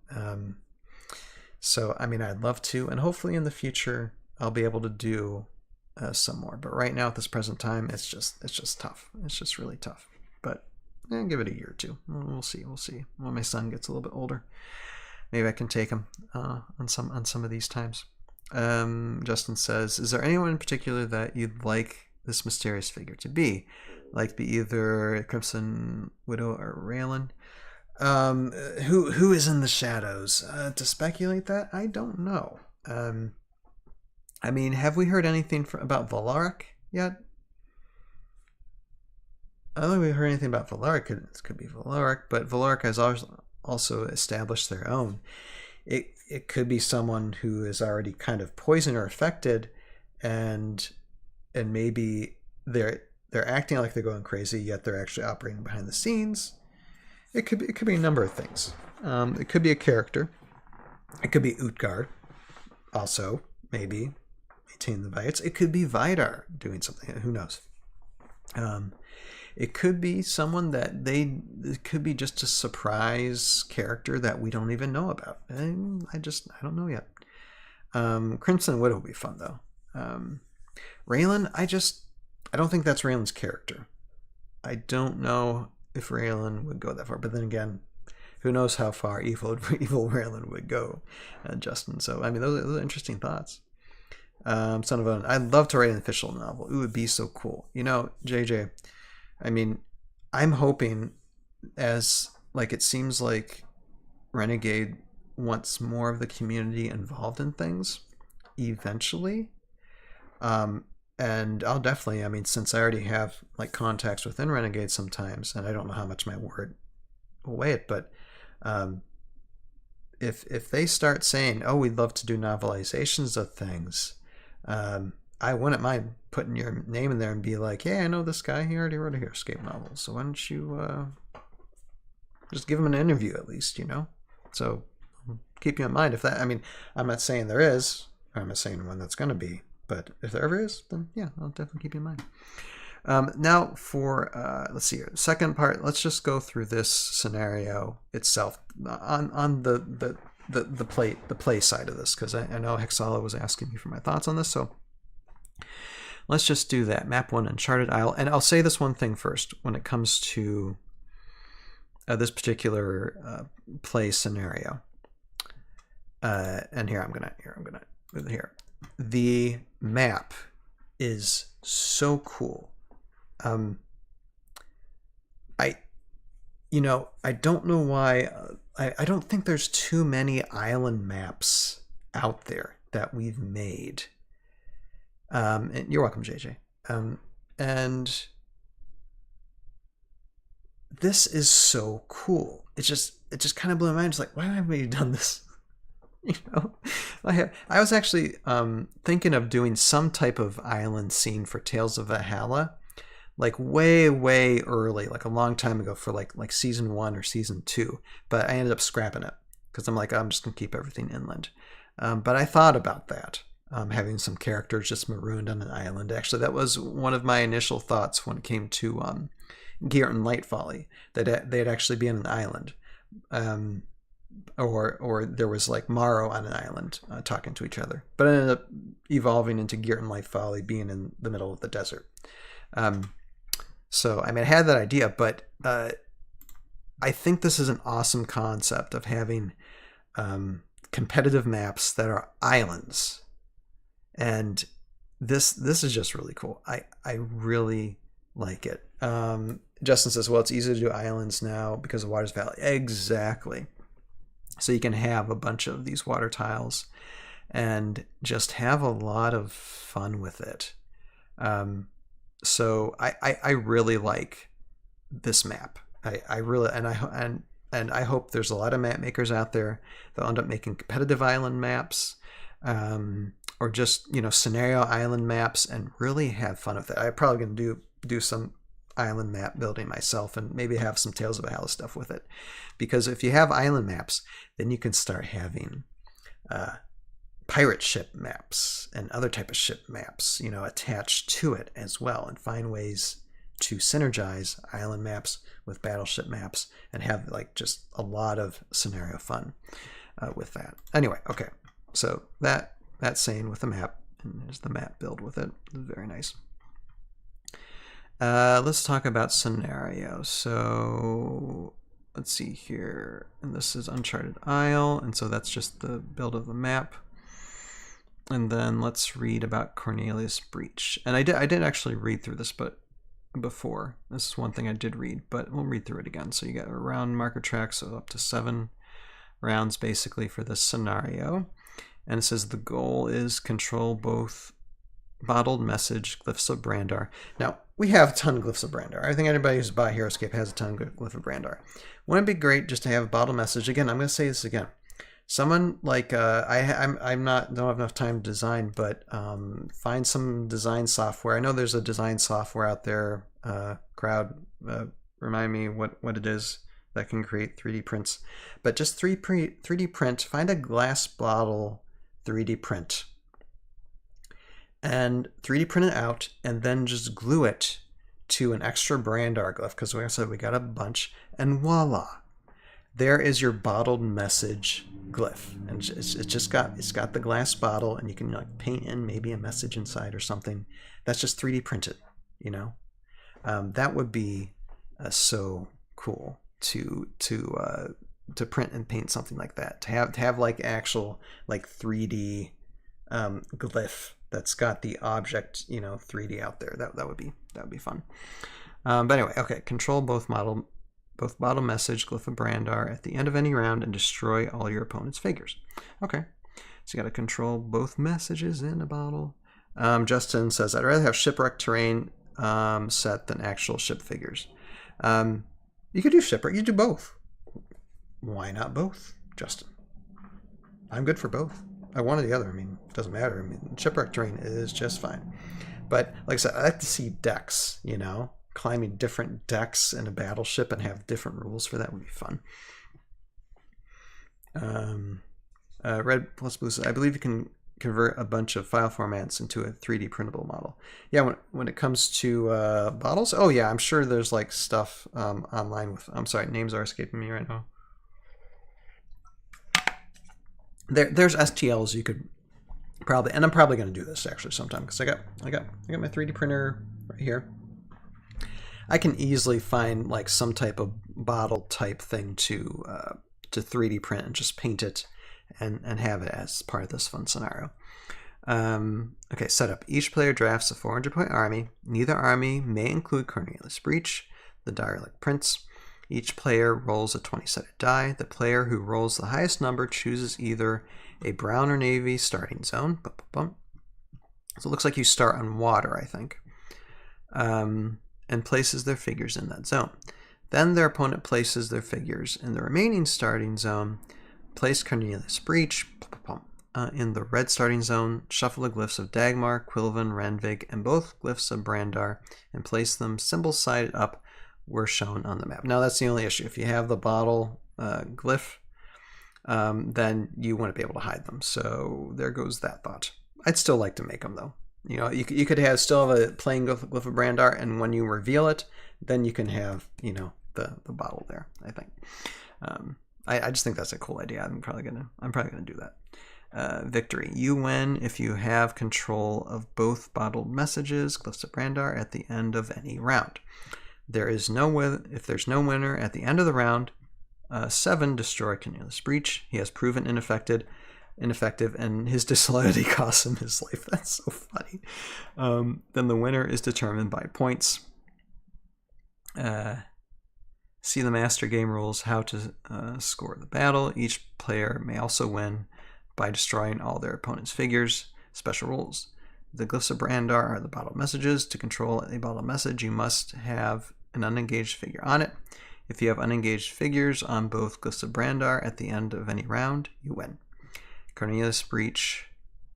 So, I mean, I'd love to, and hopefully in the future I'll be able to do some more. But right now at this present time, it's just tough. It's just really tough. But give it a year or two. We'll see. When my son gets a little bit older, maybe I can take him on some of these times. Justin says, is there anyone in particular that you'd like this mysterious figure to be. Like be either Crimson Widow or Raylan. Who is in the shadows? To speculate that, I don't know. I mean, have we heard anything about Valaric yet? I don't think we've heard anything about Valaric. This could be Valaric, but Valaric has also established their own. It could be someone who is already kind of poisoned or affected, and maybe they're acting like they're going crazy, yet they're actually operating behind the scenes. It could be a number of things. It could be a character. It could be Utgard, also maybe maintain the Viets. It could be Vidar doing something. Who knows? It could be someone it could be just a surprise character that we don't even know about. And I don't know yet. Crimson Widow would be fun though. Raylan, I don't think that's Raylan's character. I don't know if Raylan would go that far, but then again, who knows how far evil Raylan would go, Justin. So I mean, those are interesting thoughts. Son of Odin, I'd love to write an official novel. It would be so cool. You know, JJ, I mean, I'm hoping, as like it seems like Renegade wants more of the community involved in things eventually. And I'll definitely, I mean, since I already have like contacts within Renegade sometimes, and I don't know how much my word will weigh it, but if they start saying, oh, we'd love to do novelizations of things, I wouldn't mind putting your name in there and be like, yeah, I know this guy. He already wrote a Heroscape novel. So why don't you just give him an interview at least, you know? So keep you in mind if that, I mean, I'm not saying there is, or I'm not saying when that's going to be, but if there ever is, then yeah, I'll definitely keep you in mind. Now for, let's see here, second part, let's just go through this scenario itself on the play side of this, because I know Hexala was asking me for my thoughts on this, so let's just do that. Map 1, Uncharted Isle. And I'll say this one thing first when it comes to this particular play scenario. And here I'm gonna the map is so cool. I don't know why. I don't think there's too many island maps out there that we've made. And you're welcome, JJ. And this is so cool. It just kind of blew my mind. It's like, why haven't we done this? You know, I was actually thinking of doing some type of island scene for Tales of Valhalla, like way early, like a long time ago, for like season 1 or season 2. But I ended up scrapping it because I'm like, I'm just gonna keep everything inland. But I thought about that. Having some characters just marooned on an island. Actually, that was one of my initial thoughts when it came to Gear and Light Folly, that they'd actually be on an island. Or there was like Morrow on an island talking to each other. But it ended up evolving into Gear and Light Folly being in the middle of the desert. So, I mean, I had that idea, but I think this is an awesome concept of having competitive maps that are islands. And this is just really cool. I really like it. Justin says, well, it's easy to do islands now because of Waters Valley. Exactly. So you can have a bunch of these water tiles and just have a lot of fun with it. So I really like this map. I really, and I hope there's a lot of map makers out there that end up making competitive island maps, or just, you know, scenario island maps, and really have fun with it. I'm probably going to do some island map building myself and maybe have some Tales of Valhalla stuff with it, because if you have island maps, then you can start having pirate ship maps and other type of ship maps, you know, attached to it as well, and find ways to synergize island maps with battleship maps and have like just a lot of scenario fun with that. Anyway, okay, so that's saying with the map, and there's the map build with it. Very nice. Let's talk about scenario. So let's see here, and this is Uncharted Isle, and so that's just the build of the map. And then let's read about Cornelius Breech. And I did actually read through this, but before. This is one thing I did read, but we'll read through it again. So you got a round marker track, so up to 7 rounds basically for this scenario. And it says the goal is control both bottled message glyphs of Brandar. Now, we have a ton of glyphs of Brandar. I think anybody who's bought Heroscape has a ton of glyphs of Brandar. Wouldn't it be great just to have a bottled message? Again, I'm going to say this again. Someone like I'm don't have enough time to design, but find some design software. I know there's a design software out there. Crowd, remind me what it is that can create 3D prints. But just 3D print. Find a glass bottle 3D print, and 3D print it out, and then just glue it to an extra Brandar glyph. Because like I said, we got a bunch, and voila, there is your bottled message glyph. And it's got the glass bottle, and you can like paint in maybe a message inside or something. That's just 3D printed, you know. That would be so cool to print and paint something like that. To have like actual like 3D glyph that's got the object, you know, 3D out there. That would be fun. But anyway, okay. Control both bottle message glyph of Brandar at the end of any round and destroy all your opponent's figures. Okay, so you got to control both messages in a bottle. Justin says, I'd rather have shipwreck terrain set than actual ship figures. You could do shipwreck. You do both. Why not both, Justin? I'm good for both. I one or the other. I mean, it doesn't matter. I mean, shipwreck terrain is just fine. But like I said, I like to see decks, you know, climbing different decks in a battleship and have different rules for that would be fun. Red plus blue says, I believe you can convert a bunch of file formats into a 3D printable model. Yeah, when it comes to bottles, oh yeah, I'm sure there's like stuff online with, I'm sorry, names are escaping me right now. There's STLs you could probably, and I'm probably going to do this actually sometime because I got my 3D printer right here. I can easily find like some type of bottle type thing to 3D print and just paint it and have it as part of this fun scenario. Okay, setup. Each player drafts a 400-point army. Neither army may include Cornelius Breech, the derelict prince. Each player rolls a 20-sided die. The player who rolls the highest number chooses either a brown or navy starting zone. So it looks like you start on water, I think. And places their figures in that zone. Then their opponent places their figures in the remaining starting zone. Place Cornelius Breech in the red starting zone. Shuffle the glyphs of Dagmar, Quilvan, Renvig, and both glyphs of Brandar, and place them symbol sided up where shown on the map. Now that's the only issue. If you have the bottle glyph, then you wouldn't be able to hide them. So there goes that thought. I'd still like to make them though. You know, you could still have a plain glyph of Brandar, and when you reveal it, then you can have, you know, the bottle there. I think. I just think that's a cool idea. I'm probably gonna do that. Victory. You win if you have control of both bottled messages, glyphs of Brandar, at the end of any round. If there's no winner at the end of the round, 7, destroy Cornelius Breech. He has proven ineffective, and his disloyalty costs him his life. That's so funny. Then the winner is determined by points. See the master game rules, how to score the battle. Each player may also win by destroying all their opponent's figures. Special rules. The glyphs of Brandar are the bottle messages. To control a bottle message, you must have an unengaged figure on it. If you have unengaged figures on both glyphs of Brandar at the end of any round, you win. Cornelius Breech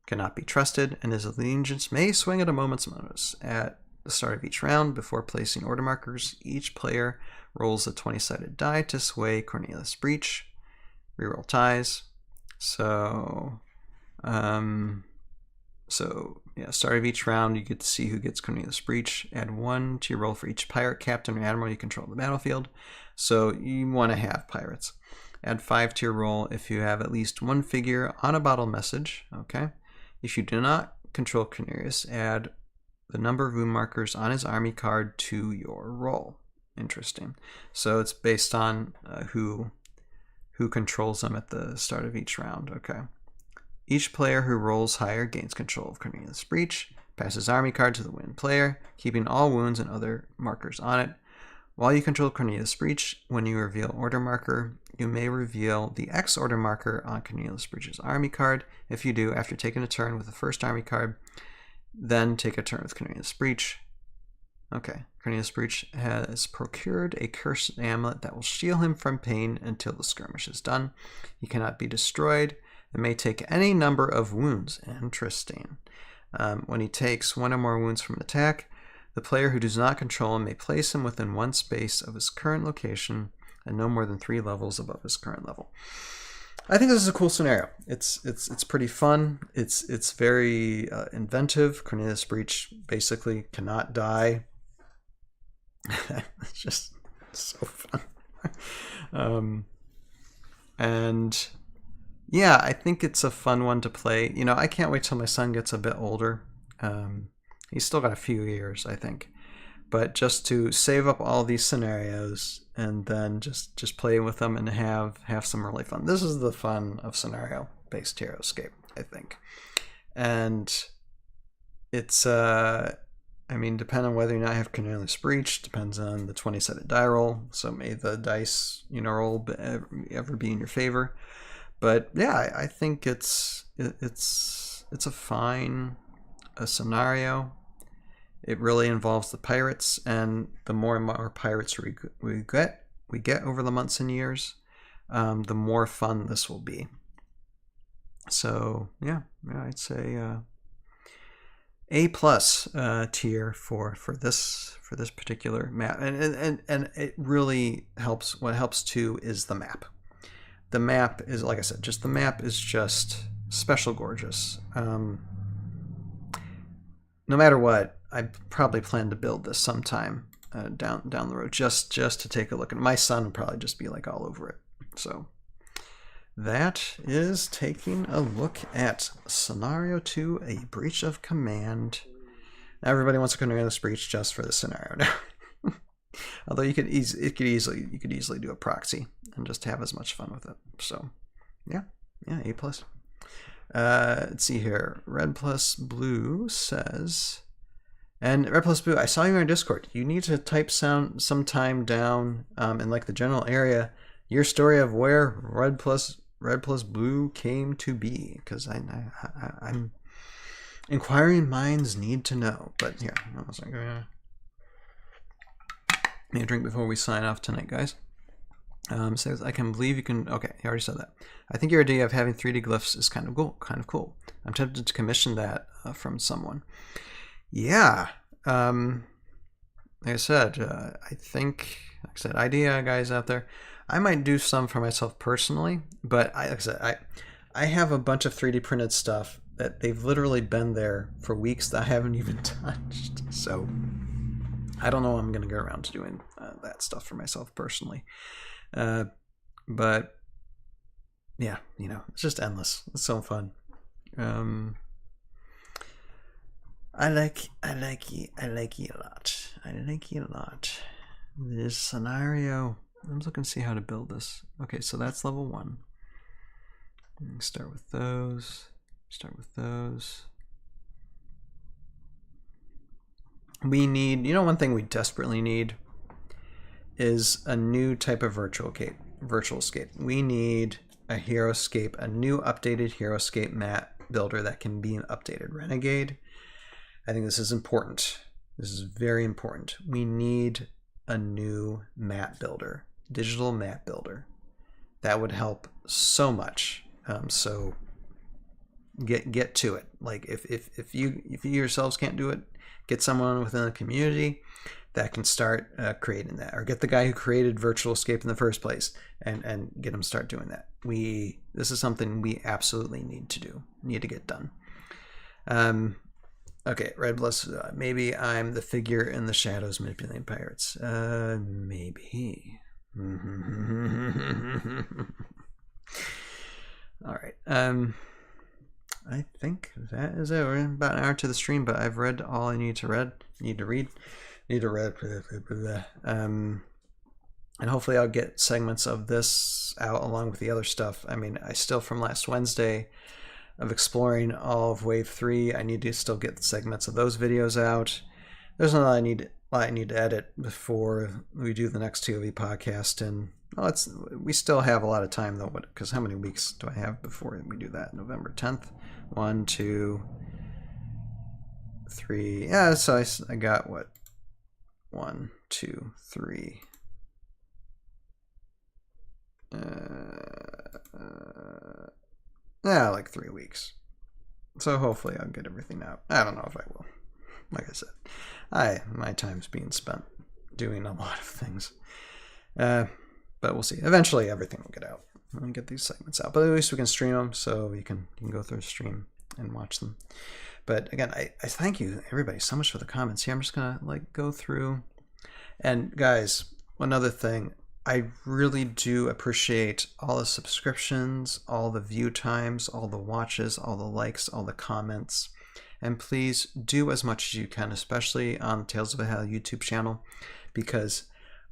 cannot be trusted, and his allegiance may swing at a moment's notice. At the start of each round, before placing order markers, each player rolls a 20-sided die to sway Cornelius Breech. Reroll ties. So yeah, start of each round, you get to see who gets Cornelius Breech. Add 1 to your roll for each pirate, captain, or admiral you control the battlefield. So you want to have pirates. Add 5 to your roll if you have at least 1 figure on a bottle message. Okay. If you do not control Cornelius, add the number of wound markers on his army card to your roll. Interesting. So it's based on who controls them at the start of each round. Okay. Each player who rolls higher gains control of Cornelius Breech. Passes army card to the winning player, keeping all wounds and other markers on it. While you control Cornelius Breech, when you reveal order marker, you may reveal the X order marker on Cornelius Breech's army card. If you do, after taking a turn with the first army card, then take a turn with Cornelius Breech. Okay, Cornelius Breech has procured a cursed amulet that will shield him from pain until the skirmish is done. He cannot be destroyed and may take any number of wounds. Interesting. When he takes one or more wounds from an attack, the player who does not control him may place him within one space of his current location and no more than 3 levels above his current level. I think this is a cool scenario. It's pretty fun. It's very inventive. Cornelius Breech basically cannot die. It's just so fun. And yeah, I think it's a fun one to play. You know, I can't wait till my son gets a bit older. He's still got a few years, I think. But just to save up all these scenarios and then just play with them and have some really fun. This is the fun of scenario-based Heroscape, I think. And it's, I mean, depending on whether or not you have Cornelius Breech, depends on the 20-sided die roll. So may the dice, roll ever be in your favor. But yeah, I think it's a fine scenario. It really involves the pirates, and the more and more pirates we get over the months and years, the more fun this will be. So yeah, I'd say A+ tier for this particular map, and it really helps. What helps too is the map. The map is, like I said, the map is just special gorgeous. No matter what, I probably plan to build this sometime down the road, just to take a look. And my son would probably just be like all over it. So that is taking a look at Scenario 2, A Breach of Command. Everybody wants to Cornelius Breech just for the scenario now. Although you could easily do a proxy and just have as much fun with it. So yeah, A+. Let's see here. Red Plus Blue says, and Red Plus Blue, I saw you on Discord. You need to type sometime down in like the general area your story of where Red Plus Blue came to be, because I'm inquiring minds need to know. But here, I was like, need a drink before we sign off tonight, guys. Says, I can believe you can. Okay, he already said that. I think your idea of having 3D glyphs is kind of cool. I'm tempted to commission that from someone. Yeah. Like I said, idea guys out there. I might do some for myself personally, but I have a bunch of 3D printed stuff that they've literally been there for weeks that I haven't even touched. So I don't know when I'm going to get around to doing that stuff for myself personally. But yeah, it's just endless. It's so fun. I like you a lot. I like you a lot. This scenario, I'm just looking to see how to build this. Okay, so that's level 1. Start with those. We need, one thing we desperately need is a new type of virtual escape. We need a Heroscape, a new updated Heroscape map builder that can be an updated Renegade. I think this is important. This is very important. We need a new map builder, digital map builder. That would help so much. So get to it. Like if you yourselves can't do it, get someone within the community that can start creating that, or get the guy who created Virtual Escape in the first place and get him start doing that. This is something we absolutely need to get done. Okay, Red Plus, maybe I'm the figure in the shadows manipulating pirates. Maybe. All right. I think that is it. We're about an hour to the stream, but I've read all I need to read. And hopefully I'll get segments of this out along with the other stuff. I mean, I still from last Wednesday, of exploring all of Wave 3. I need to still get the segments of those videos out. There's a lot I need to edit before we do the next ToV podcast, and we still have a lot of time though, because how many weeks do I have before we do that? November 10th? 1, 2, 3. Yeah, so I got what? 1, 2, 3. Yeah, like 3 weeks. So hopefully I'll get everything out. I don't know if I will. Like I said, my time's being spent doing a lot of things. But we'll see. Eventually everything will get out. We'll get these segments out. But at least we can stream them, so you can go through the stream and watch them. But again, I thank you everybody so much for the comments here. I'm just gonna go through. And guys, one other thing, I really do appreciate all the subscriptions, all the view times, all the watches, all the likes, all the comments. And please do as much as you can, especially on the Tales of a Hell YouTube channel, because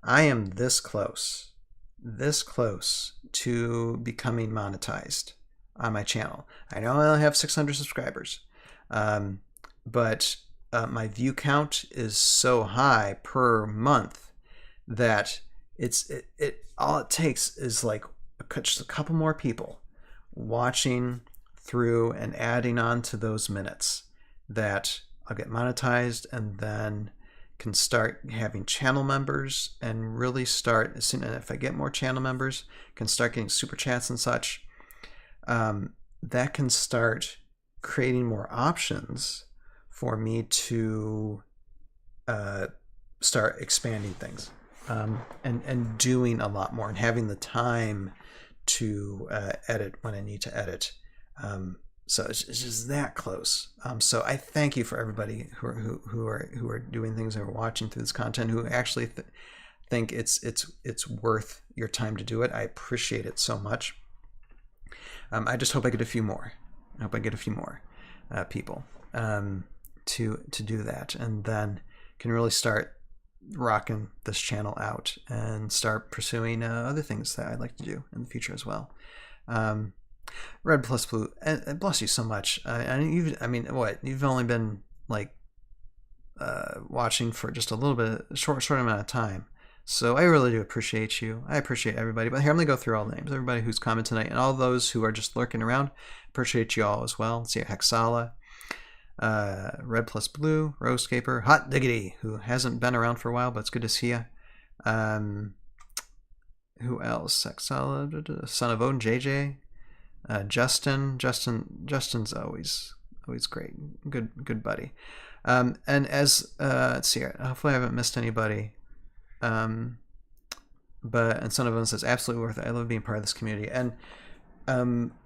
I am this close to becoming monetized on my channel. I know I only have 600 subscribers, but my view count is so high per month that all it takes is just a couple more people watching through and adding on to those minutes that I'll get monetized, and then can start having channel members and really start, as soon as if I get more channel members, can start getting super chats and such. That can start creating more options for me to start expanding things, and doing a lot more and having the time to edit when I need to edit. So it's just that close. So I thank you for everybody who are doing things and are watching through this content, who actually think it's worth your time to do it. I appreciate it so much. I just hope I get a few more. I hope I get a few more people to do that, and then can really start rocking this channel out and start pursuing other things that I'd like to do in the future as well. Red plus Blue, and bless you so much. You've only been watching for just a little bit, short amount of time. So I really do appreciate you. I appreciate everybody. But here, I'm going to go through all the names. Everybody who's commented tonight, and all those who are just lurking around, appreciate you all as well. Let's see, Hexala, Red plus Blue, Rosecaper, Hot Diggity, who hasn't been around for a while, but it's good to see you. Who else? Hexala, Son of Odin, JJ, Justin's always great, good buddy. And as let's see here, hopefully I haven't missed anybody. And Son of Odin says, absolutely worth it. I love being part of this community. And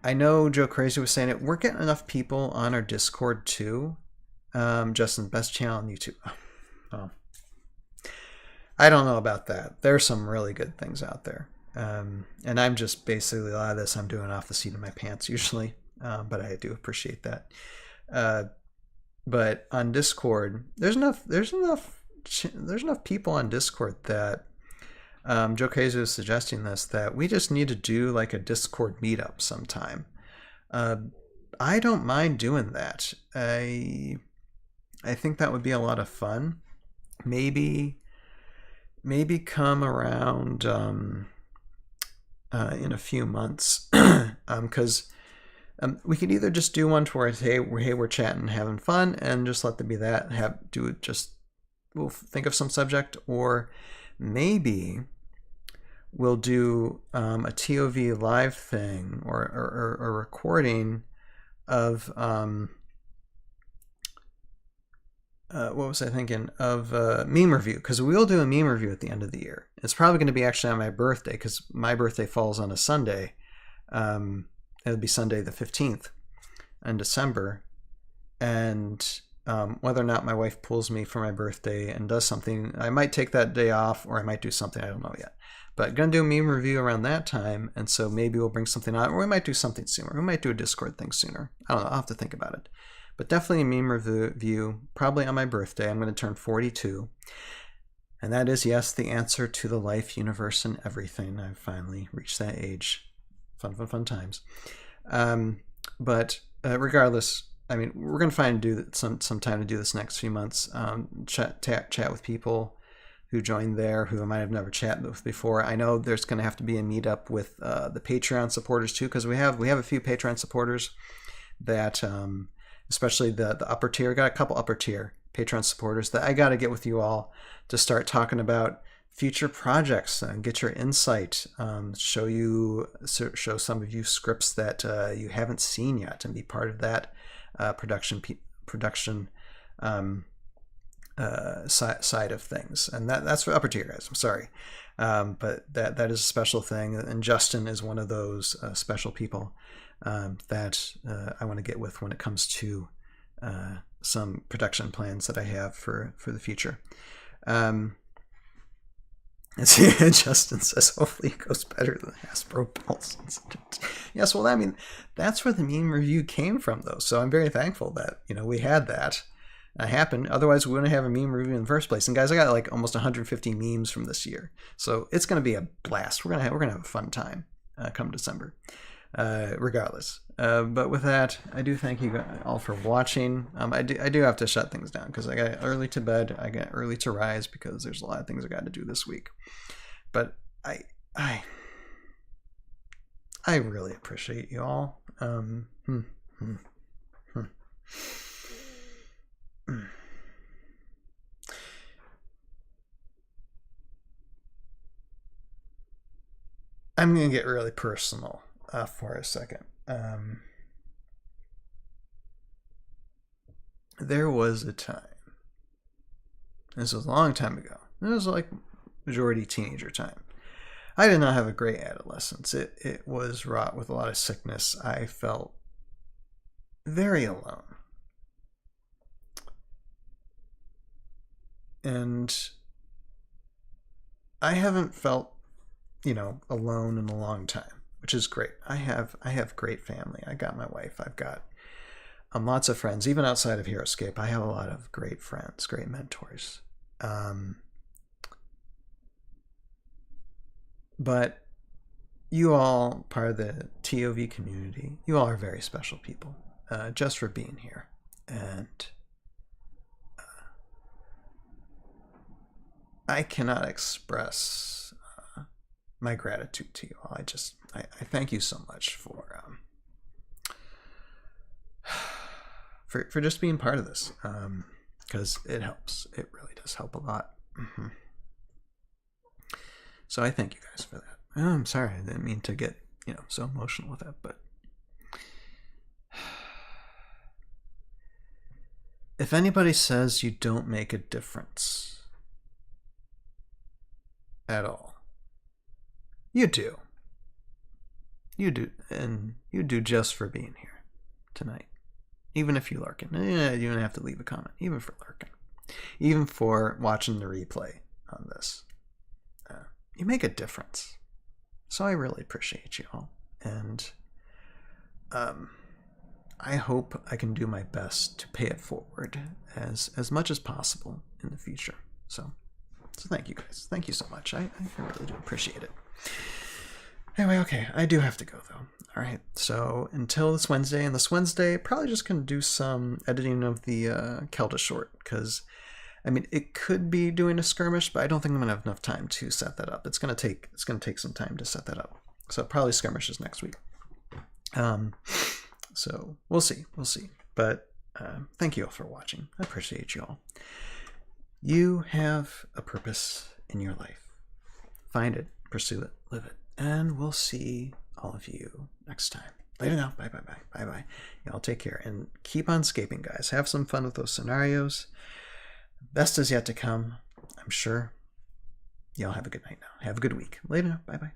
I know Joe Crazy was saying it. We're getting enough people on our Discord too. Justin, best channel on YouTube. Oh, I don't know about that. There's some really good things out there. And I'm just basically, a lot of this I'm doing off the seat of my pants usually. But I do appreciate that. But on Discord, there's enough people on Discord that Joe Kaiser is suggesting this, that we just need to do like a Discord meetup sometime. I don't mind doing that. I think that would be a lot of fun. Maybe come around in a few months, because we could either just do one towards, hey, we're chatting, having fun, and just let them be that. We'll think of some subject, or maybe we'll do a ToV live thing, or a recording of what was I thinking of, meme review, because we'll do a meme review at the end of the year. It's probably going to be actually on my birthday, because my birthday falls on a Sunday. It'll be Sunday the 15th in December, and whether or not my wife pulls me for my birthday and does something, I might take that day off, or I might do something, I don't know yet. But gonna do a meme review around that time, and so maybe we'll bring something on, or we might do something sooner. We might do a Discord thing sooner. I don't know, I'll have to think about it. But definitely a meme review, probably on my birthday. I'm going to turn 42. And that is, yes, the answer to the life, universe, and everything. I've finally reached that age. Fun times. But regardless, I mean, we're gonna find some time to do this next few months. Chat with people who joined there who I might have never chatted with before. I know there's gonna have to be a meetup with the Patreon supporters too, because we have a few Patreon supporters that, especially the upper tier. Got a couple upper tier Patreon supporters that I got to get with you all to start talking about future projects and get your insight, show some of you scripts that you haven't seen yet, and be part of that production side of things. And that's for upper tier guys. I'm sorry, but that is a special thing, and Justin is one of those special people that I want to get with when it comes to some production plans that I have for the future. Justin says, hopefully it goes better than Hasbro Pulse. Yes, well, I mean, that's where the meme review came from, though. So I'm very thankful that, we had that happen. Otherwise, we wouldn't have a meme review in the first place. And guys, I got like almost 150 memes from this year. So it's going to be a blast. We're gonna have a fun time come December. Regardless, but with that, I do thank you all for watching. I do have to shut things down because I got early to bed, I got early to rise because there's a lot of things I got to do this week. But I really appreciate you all. I'm gonna get really personal for a second. There was a time, this was a long time ago, it was like majority teenager time. I did not have a great adolescence. It was wrought with a lot of sickness. I felt very alone. And I haven't felt, alone in a long time, which is great. I have great family. I got my wife. I've got lots of friends, even outside of Heroscape. I have a lot of great friends, great mentors. But you all, part of the ToV community, you all are very special people, just for being here. And I cannot express my gratitude to you all. I thank you so much for just being part of this, because it helps. It really does help a lot. So I thank you guys for that. Oh, I'm sorry, I didn't mean to get so emotional with that, but if anybody says you don't make a difference at all, you do. You do, and you do just for being here tonight. Even if you lurking. You don't have to leave a comment. Even for lurking. Even for watching the replay on this. You make a difference. So I really appreciate you all. And I hope I can do my best to pay it forward as much as possible in the future. So thank you guys. Thank you so much. I really do appreciate it. Anyway, okay, I do have to go though. All right, so until this Wednesday, and this Wednesday, probably just gonna do some editing of the Kelda short, because I mean it could be doing a skirmish, but I don't think I'm gonna have enough time to set that up. It's gonna take some time to set that up. So probably skirmishes next week. So we'll see. But thank you all for watching. I appreciate you all. You have a purpose in your life. Find it, pursue it, live it. And we'll see all of you next time. Later now. Bye. Y'all take care. And keep on scaping, guys. Have some fun with those scenarios. Best is yet to come, I'm sure. Y'all have a good night now. Have a good week. Later now. Bye.